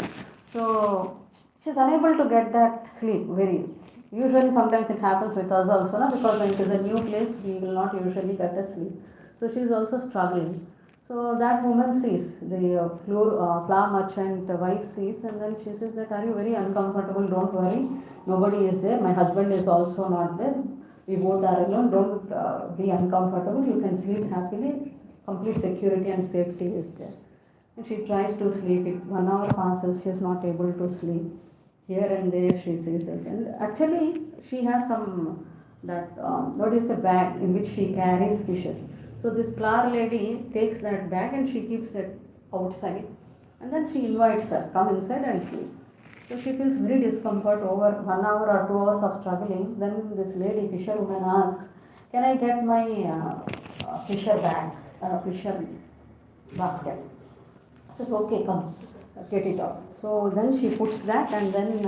So she's unable to get that sleep very. Usually sometimes it happens with us also, because when it is a new place we will not usually get a sleep. So she is also struggling. So that woman sees, the flower merchant wife sees, and then she says that, are you very uncomfortable? Don't worry, nobody is there. My husband is also not there. We both are alone. Don't be uncomfortable. You can sleep happily. Complete security and safety is there. And she tries to sleep. 1 hour passes. She is not able to sleep. Here and there she seizes, and actually she has some that bag in which she carries fishes. So this flower lady takes that bag and she keeps it outside, and then she invites her, come inside and sleep. So she feels very discomfort over 1 hour or 2 hours of struggling. Then this lady fisherwoman asks, can I get my fisher bag, fisher basket? Says, okay, come, get it out. So then she puts that, and then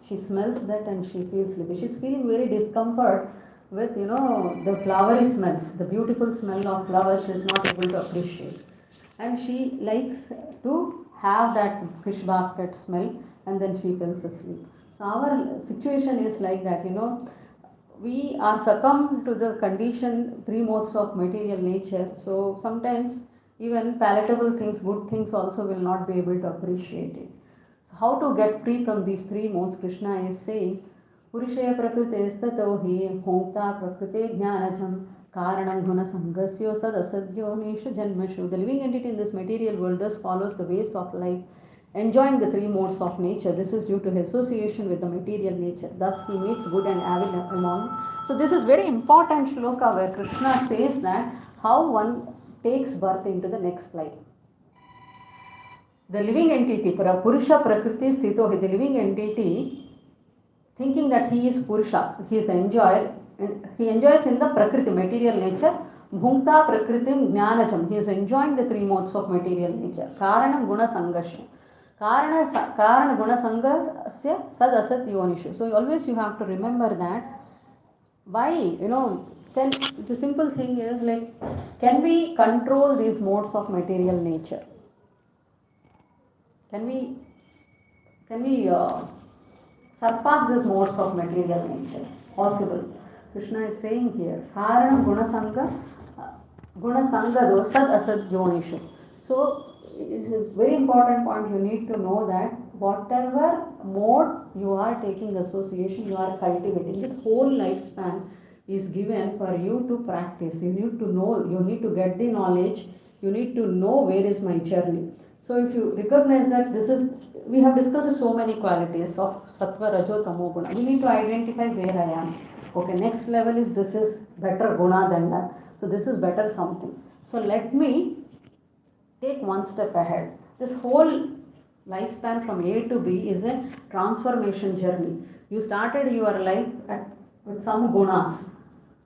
she smells that and she feels sleepy. She's feeling very discomfort with, the flowery smells, the beautiful smell of flowers she is not able to appreciate. And she likes to have that fish basket smell, and then she falls asleep. So our situation is like that, we are succumbed to the condition, three modes of material nature. So sometimes even palatable things, good things also will not be able to appreciate it. So how to get free from these three modes? Krishna is saying, Purushaya prakrite hi bhokta prakrite jnanajam karanam guna sangasyo sad asadyo nishu janmashu. The living entity in this material world thus follows the ways of life, enjoying the three modes of nature. This is due to his association with the material nature. Thus he meets good and evil among. So this is very important shloka where Krishna says that how one takes birth into the next life. The living entity, Purusha Prakriti Sthito, the living entity, thinking that he is Purusha, he is the enjoyer, and he enjoys in the Prakriti, material nature. Bhukta Prakritim Jnanajam, he is enjoying the three modes of material nature. Karanam Guna Sangasya. Karana Guna Sangasya Sad Asat Yonishu. So always you have to remember that. Why? The simple thing is like, can we control these modes of material nature? Can we surpass these modes of material nature? Possible. Krishna is saying here, Karanam Guna Sangado Sad Asad Yonishu. So it's a very important point. You need to know that whatever mode you are taking association, you are cultivating. This whole lifespan is given for you to practice. You need to know, you need to get the knowledge, you need to know where is my journey. So if you recognize that this is, we have discussed so many qualities of sattva, rajo, tamo guna. We need to identify where I am. Okay, next level is this is better guna than that. So this is better something. So let me take one step ahead. This whole lifespan from A to B is a transformation journey. You started your life with some gunas.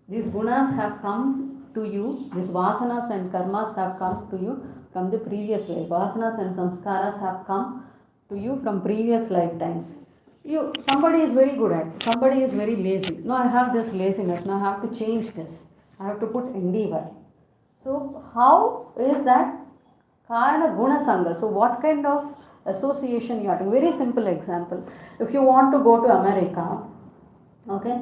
These gunas have come to you, these vasanas and karmas have come to you from the previous life. Vasanas and samskaras have come to you from previous lifetimes. Somebody is very good at, somebody is very lazy. No, I have this laziness, now I have to change this. I have to put endeavor. So how is that? Karana Guna Sangha. So what kind of association you are doing? Very simple example. If you want to go to America, okay,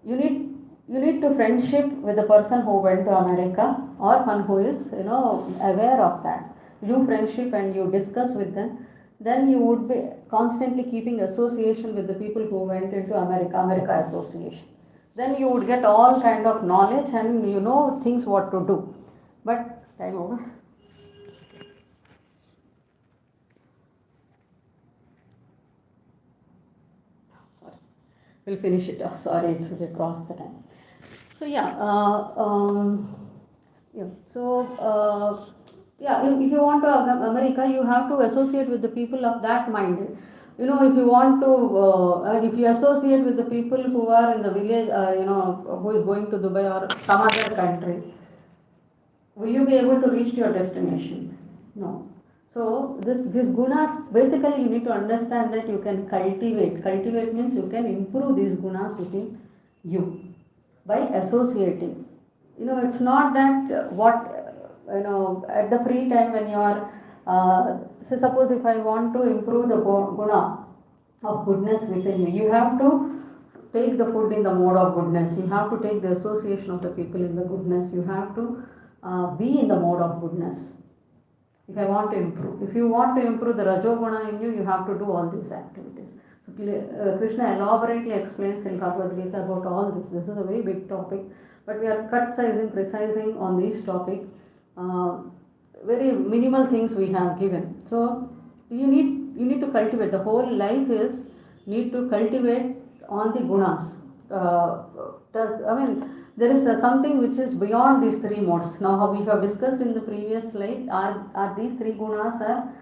you need to friendship with the person who went to America or one who is aware of that. You do friendship and you discuss with them. Then you would be constantly keeping association with the people who went into America Association. Then you would get all kind of knowledge and you know things what to do. But time over. Sorry, we'll finish it off. Sorry, we crossed the time. So yeah, yeah. So yeah, if you want to America, you have to associate with the people of that mind. If you want to, if you associate with the people who are in the village, who is going to Dubai or some other country, will you be able to reach your destination? No. So this gunas, basically you need to understand that you can cultivate. Cultivate means you can improve these gunas within you by associating. It's not that at the free time when you are, say suppose if I want to improve the guna of goodness within me, you have to take the food in the mode of goodness. You have to take the association of the people in the goodness. You have to be in the mode of goodness. If I want to improve, if you want to improve the Rajoguna in you, you have to do all these activities. So Krishna elaborately explains in Bhagavad Gita about all this. This is a very big topic, but we are precising on this topic. Very minimal things we have given. So you need to cultivate. The whole life is need to cultivate on the gunas. There is something which is beyond these three modes. Now, how we have discussed in the previous slide, are these three gunas are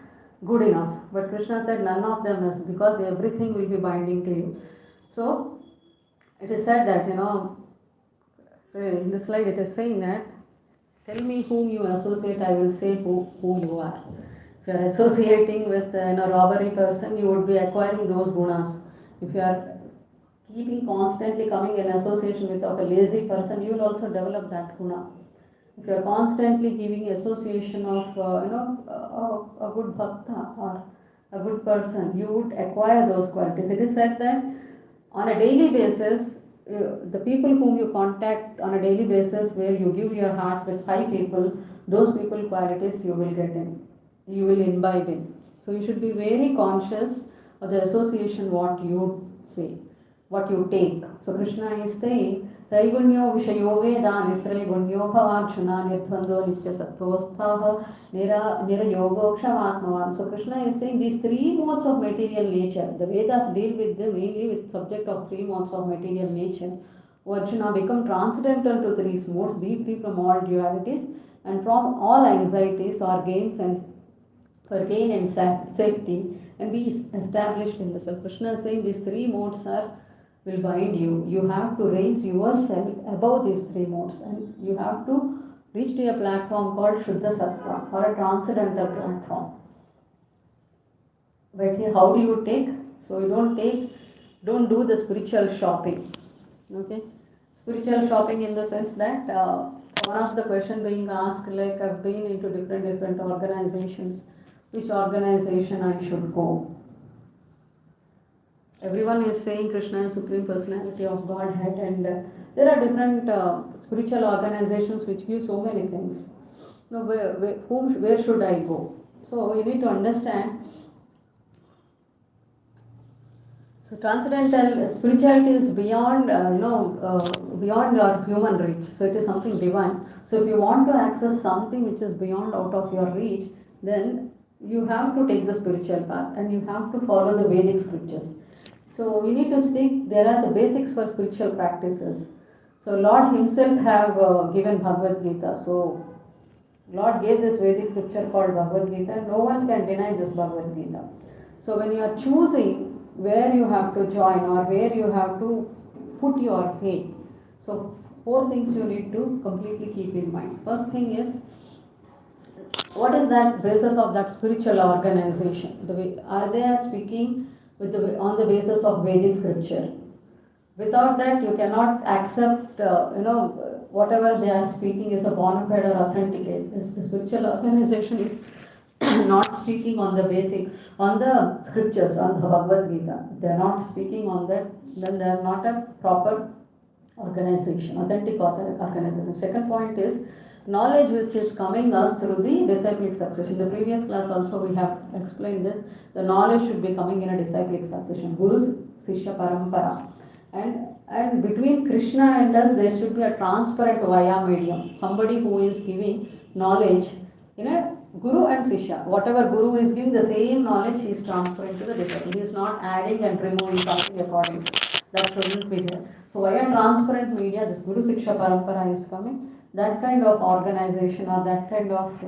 good enough? But Krishna said none of them is, because everything will be binding to you. So, it is said that, in this slide it is saying that, tell me whom you associate, I will say who you are. If you are associating with a robbery person, you would be acquiring those gunas. If you are keeping constantly coming in association with a lazy person, you will also develop that guna. If you are constantly giving association of a good bhakta or a good person, you would acquire those qualities. It is said that on a daily basis, the people whom you contact on a daily basis, where you give your heart with 5 people, those people qualities you will get in, you will imbibe in. So you should be very conscious of the association what you say, what you take. So Krishna is saying, Traigunyo Vishayo Veda Nistraigunyo Bhavarjuna Nirthvando Nitya Sattvosthaha Nira Yogo Kshamatmavan. So Krishna is saying these 3 modes of material nature, the Vedas deal with them mainly with subject of 3 modes of material nature. O Arjuna, become transcendental to 3 modes, be free from all dualities and from all anxieties or gains and for gain and safety, and be established in the self. Krishna is saying these 3 modes will bind you. You have to raise yourself above these 3 modes, and you have to reach to a platform called Shuddha Sattva, or a transcendental platform. But here, how do you take? So you don't do the spiritual shopping. Okay, spiritual shopping in the sense that one of the question being asked, like I've been into different organizations, which organization I should go? Everyone is saying Krishna is Supreme Personality of Godhead, and there are different spiritual organizations which give so many things. Now, where should I go? So you need to understand. So transcendental spirituality is beyond, beyond your human reach. So it is something divine. So if you want to access something which is beyond out of your reach, then you have to take the spiritual path and you have to follow the Vedic scriptures. So we need to stick, there are the basics for spiritual practices. So Lord himself have given Bhagavad Gita. So Lord gave this Vedic scripture called Bhagavad Gita. No one can deny this Bhagavad Gita. So when you are choosing where you have to join or where you have to put your faith, so four things you need to completely keep in mind. First thing is, what is that basis of that spiritual organization? Are they speaking on the basis of Vedic scripture? Without that, you cannot accept, whatever they are speaking is a bona fide or authenticate. The spiritual organization is not speaking on the basic, on the scriptures, on the Bhagavad Gita. They are not speaking on that, then they are not a proper organization, authentic organization. Second point is knowledge which is coming us through the disciplic succession. In the previous class also we have explained this. The knowledge should be coming in a disciplic succession. Guru, Sishya, Parampara. And between Krishna and us there should be a transparent via medium. Somebody who is giving knowledge in a Guru and Sishya. Whatever Guru is giving, the same knowledge he is transferring to the disciple. He is not adding and removing something according to. That shouldn't be there. So via transparent media, this Guru Siksha Parampara is coming. That kind of organization or that kind of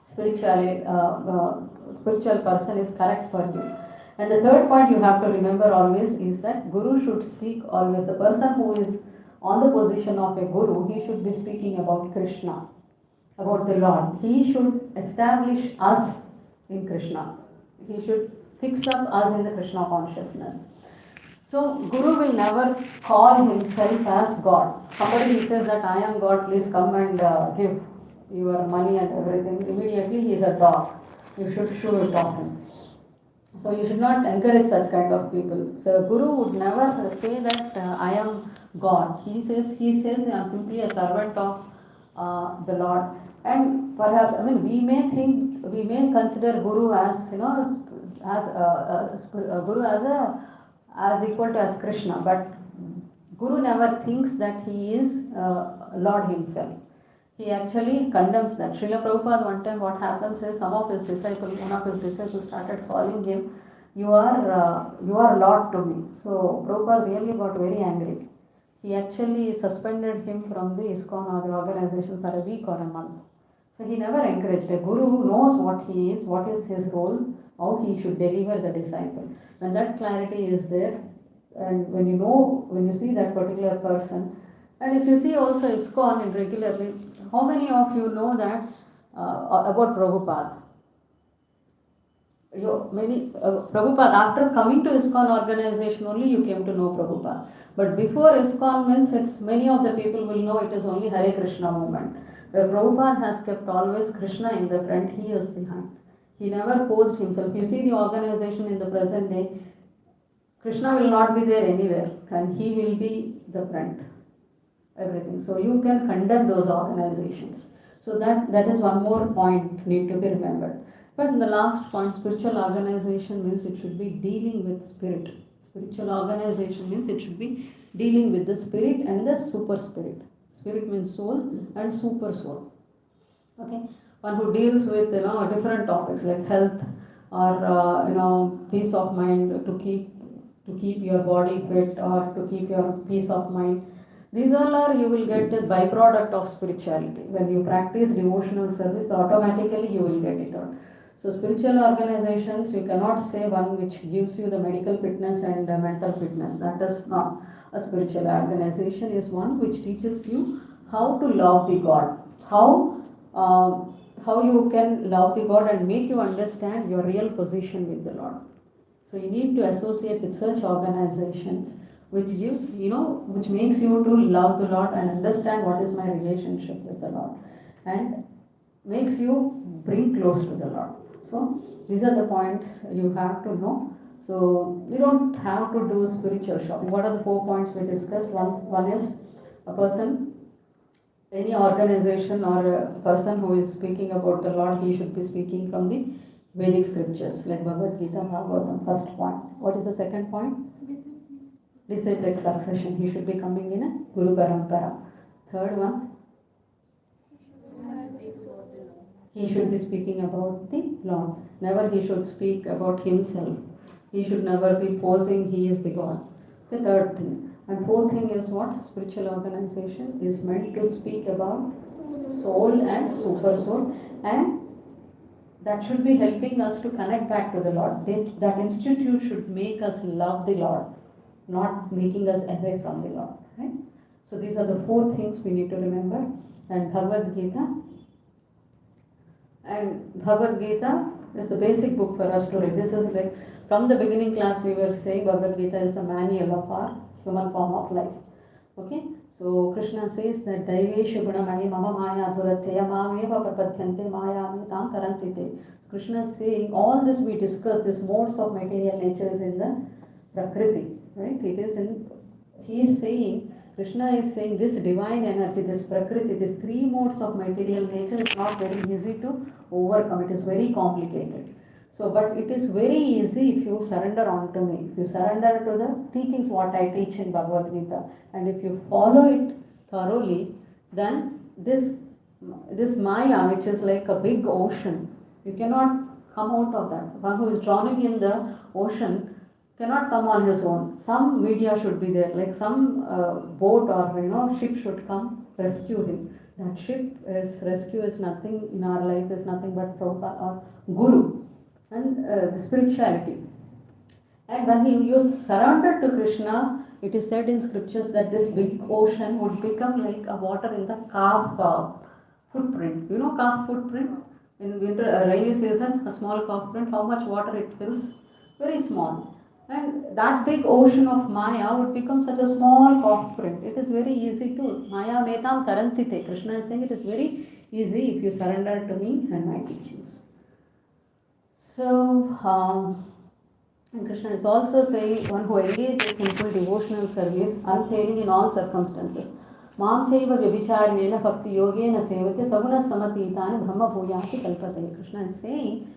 spiritual person is correct for you. And the third point you have to remember always is that Guru should speak always. The person who is on the position of a Guru, he should be speaking about Krishna, about the Lord. He should establish us in Krishna. He should fix up us in the Krishna consciousness. So Guru will never call himself as God. Somebody says that I am God, please come and give your money and everything. Immediately he is a dog. You should shoo it off him. So you should not encourage such kind of people. So Guru would never say that I am God. He says I am simply a servant of the Lord. And perhaps we may consider Guru as Guru as equal to as Krishna, but Guru never thinks that he is Lord himself. He actually condemns that. Srila Prabhupada one time what happens is one of his disciples started calling him, you are Lord to me. So Prabhupada really got very angry. He actually suspended him from the ISKCON or the organization for a week or a month. So he never encouraged. A Guru knows what he is, what is his role, how he should deliver the disciple. When that clarity is there, and when you see that particular person, and if you see also ISKCON regularly, how many of you know that about Prabhupada? Prabhupada, after coming to ISKCON organization only you came to know Prabhupada. But before ISKCON means many of the people will know it is only Hare Krishna movement. Where Prabhupada has kept always Krishna in the front, he is behind. He never posed himself. You see the organization in the present day, Krishna will not be there anywhere and he will be the front. Everything. So you can condemn those organizations. So that is one more point need to be remembered. But in the last point, spiritual organization means it should be dealing with spirit. Spiritual organization means it should be dealing with the spirit and the super spirit. Spirit means soul and super soul. Okay, one who deals with different topics like health or peace of mind to keep your body fit or to keep your peace of mind. These all are you will get a byproduct of spirituality. When you practice devotional service, automatically you will get it out. So spiritual organizations, you cannot say one which gives you the medical fitness and the mental fitness. That is not. A spiritual organization is one which teaches you how to love the God, how you can love the God and make you understand your real position with the Lord. So you need to associate with such organizations which gives, which makes you to love the Lord and understand what is my relationship with the Lord and makes you bring close to the Lord. So these are the points you have to know. So we don't have to do spiritual shopping. What are the 4 points we discussed? One is a person, any organization or a person who is speaking about the Lord, he should be speaking from the Vedic scriptures like Bhagavad Gita, Bhagavatam. First point. What is the second point? Disciplic succession. He should be coming in a Guru Parampara. Third one. he should be speaking about the Lord. Never he should speak about himself. He should never be posing he is the God. The third thing. And fourth thing is what? Spiritual organization is meant to speak about soul and super soul, and that should be helping us to connect back to the Lord. That institute should make us love the Lord, not making us away from the Lord. Right? So these are the four things we need to remember. And Bhagavad Gita is the basic book for us to read. This is like from the beginning class we were saying Bhagavad Gita is the manual of our human form of life. Okay? So Krishna says that Daiveshu Gunamani Mama Maya Dhurateya Mameva Prapadyante Maya Amitam Tarantite. Krishna is saying all this we discussed, this modes of material nature is in the Prakriti. Right? It is in, he is saying, Krishna is saying this divine energy, this Prakriti, these three modes of material nature is not very easy to overcome. It is very complicated. So, but it is very easy if you surrender onto me. If you surrender to the teachings what I teach in Bhagavad Gita, and if you follow it thoroughly, then this Maya, which is like a big ocean, you cannot come out of that. One who is drowning in the ocean cannot come on his own. Some media should be there, like some boat or ship should come rescue him. That rescue is nothing in our life, is nothing but Prabhupada or Guru and the spirituality. And when you surrender to Krishna, it is said in scriptures that this big ocean would become like a water in the calf footprint. You know calf footprint? In winter, rainy season, a small calf print, how much water it fills? Very small. And that big ocean of Maya would become such a small calf print. It is very easy to. Maya metam tarantite. Krishna is saying it is very easy if you surrender to me and my teachings. So, and Krishna is also saying one who engages in full devotional service, unfailing in all circumstances. Mam chaiva vyabhicharnena bhakti yogena sevate saguna samatitani brahma bhuyati kalpate. Krishna is saying,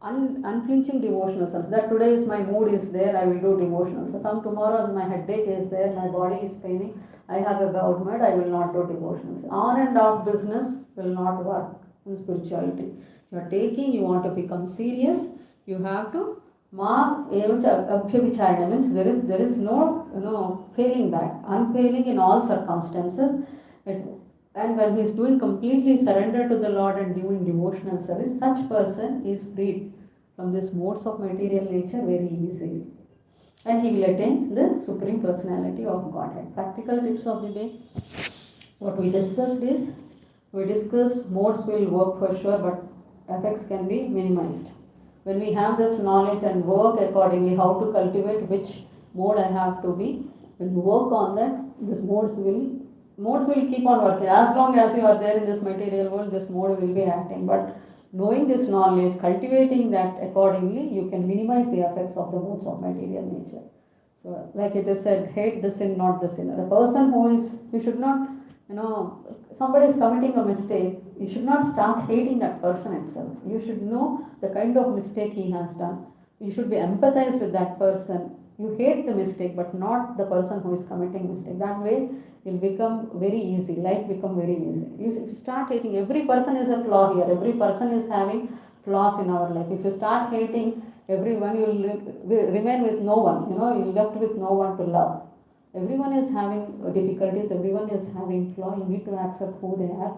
unflinching devotional service. That today is my mood is there, I will do devotional. So some tomorrow my headache is there, my body is paining, I have a bad mood, I will not do devotionals. On and off business will not work in spirituality. You are taking, you want to become serious, you have to abhyavicharana means there is no failing back, unfailing in all circumstances. And when he is doing completely surrender to the Lord and doing devotional service, such person is freed from these modes of material nature very easily. And he will attain the Supreme Personality of Godhead. Practical tips of the day. What we discussed modes will work for sure, but effects can be minimized. When we have this knowledge and work accordingly, how to cultivate which mode I have to be, when you work on that, these modes will keep on working. As long as you are there in this material world, this mode will be acting. But knowing this knowledge, cultivating that accordingly, you can minimize the effects of the modes of material nature. So, like it is said, hate the sin, not the sinner. A person you should not, somebody is committing a mistake, you should not start hating that person itself. You should know the kind of mistake he has done. You should be empathized with that person. You hate the mistake, but not the person who is committing mistake. That way, it will become very easy. Life become very easy. You start hating. Every person is a flaw here. Every person is having flaws in our life. If you start hating everyone, you will remain with no one. You will left with no one to love. Everyone is having difficulties. Everyone is having flaw. You need to accept who they are.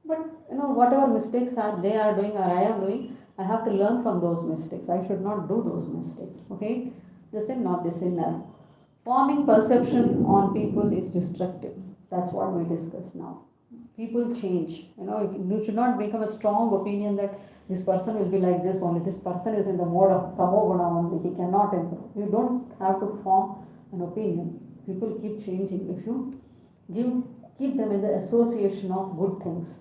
But whatever mistakes they are doing or I am doing, I have to learn from those mistakes. I should not do those mistakes. Okay, the sin, not the sinner. Forming perception on people is destructive. That's what we discussed now. People change. You should not become a strong opinion that this person will be like this only. This person is in the mode of tamoguna only. He cannot improve. You don't have to form an opinion. People keep changing. If you keep them in the association of good things.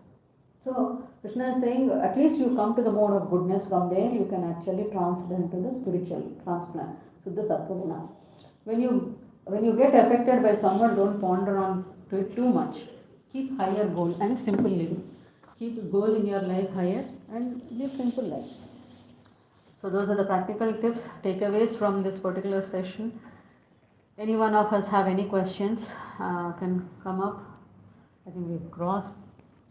So Krishna is saying, at least you come to the mode of goodness. From there, you can actually transcend to the spiritual transplant. So the sattva. When you get affected by someone, don't ponder on to it too much. Keep higher goal and simple living. Keep goal in your life higher and live simple life. So those are the practical tips, takeaways from this particular session. Any one of us have any questions can come up. I think we've crossed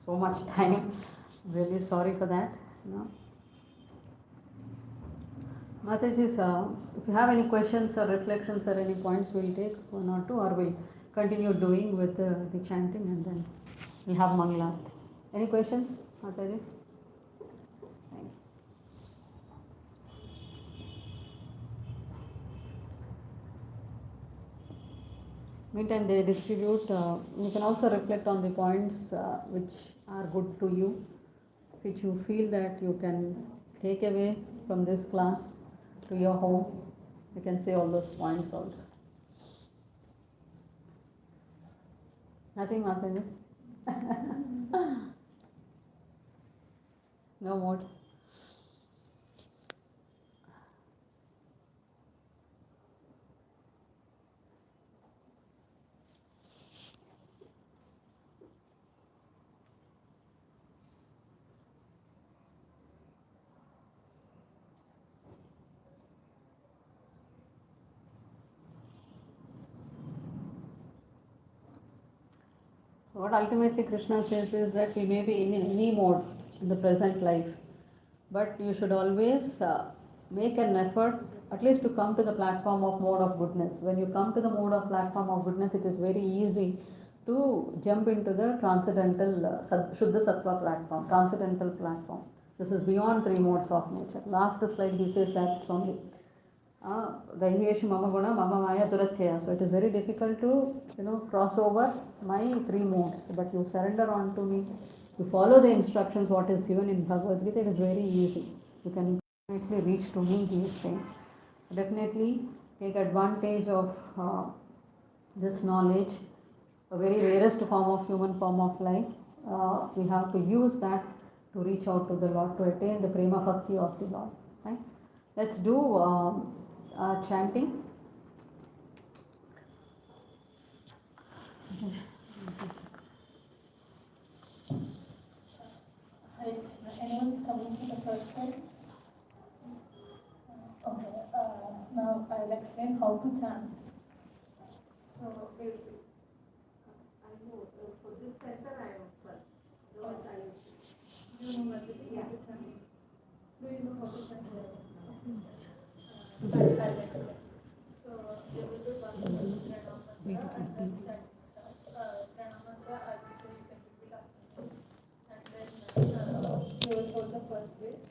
so much time. Really sorry for that. No. Mataji, if you have any questions or reflections or any points, we'll take one or two, or we'll continue doing with the chanting, and then we'll have Mangala. Any questions, Mataji? Thank you. Meantime, they distribute. You can also reflect on the points which are good to you, which you feel that you can take away from this class to your home. You can say all those points also. Nothing, Mataji? No more. What ultimately Krishna says is that we may be in any mode in the present life, but you should always make an effort at least to come to the platform of mode of goodness. When you come to the mode of platform of goodness, it is very easy to jump into the transcendental Shuddha Sattva platform, transcendental platform. This is beyond three modes of nature. Last slide he says that only. Daiveshu mama guna mama maya durathya. So it is very difficult to cross over my three modes. But you surrender on to me. You follow the instructions what is given in Bhagavad Gita. It is very easy. You can definitely reach to me. He is saying. Definitely take advantage of this knowledge. A very rarest form of human form of life. We have to use that to reach out to the Lord, to attain the prema bhakti of the Lord. Right? Let's do chanting. Anyone's coming to the first slide? Okay, now I'll explain how to chant. So, I know for this center I am first. Otherwise I used to. you know what to do? Yeah. Do you know how to chant? I'll explain. So, you will do one Pranam mantra and then Pranam mantra I will do it in repeat after me. And then you will hold the first base.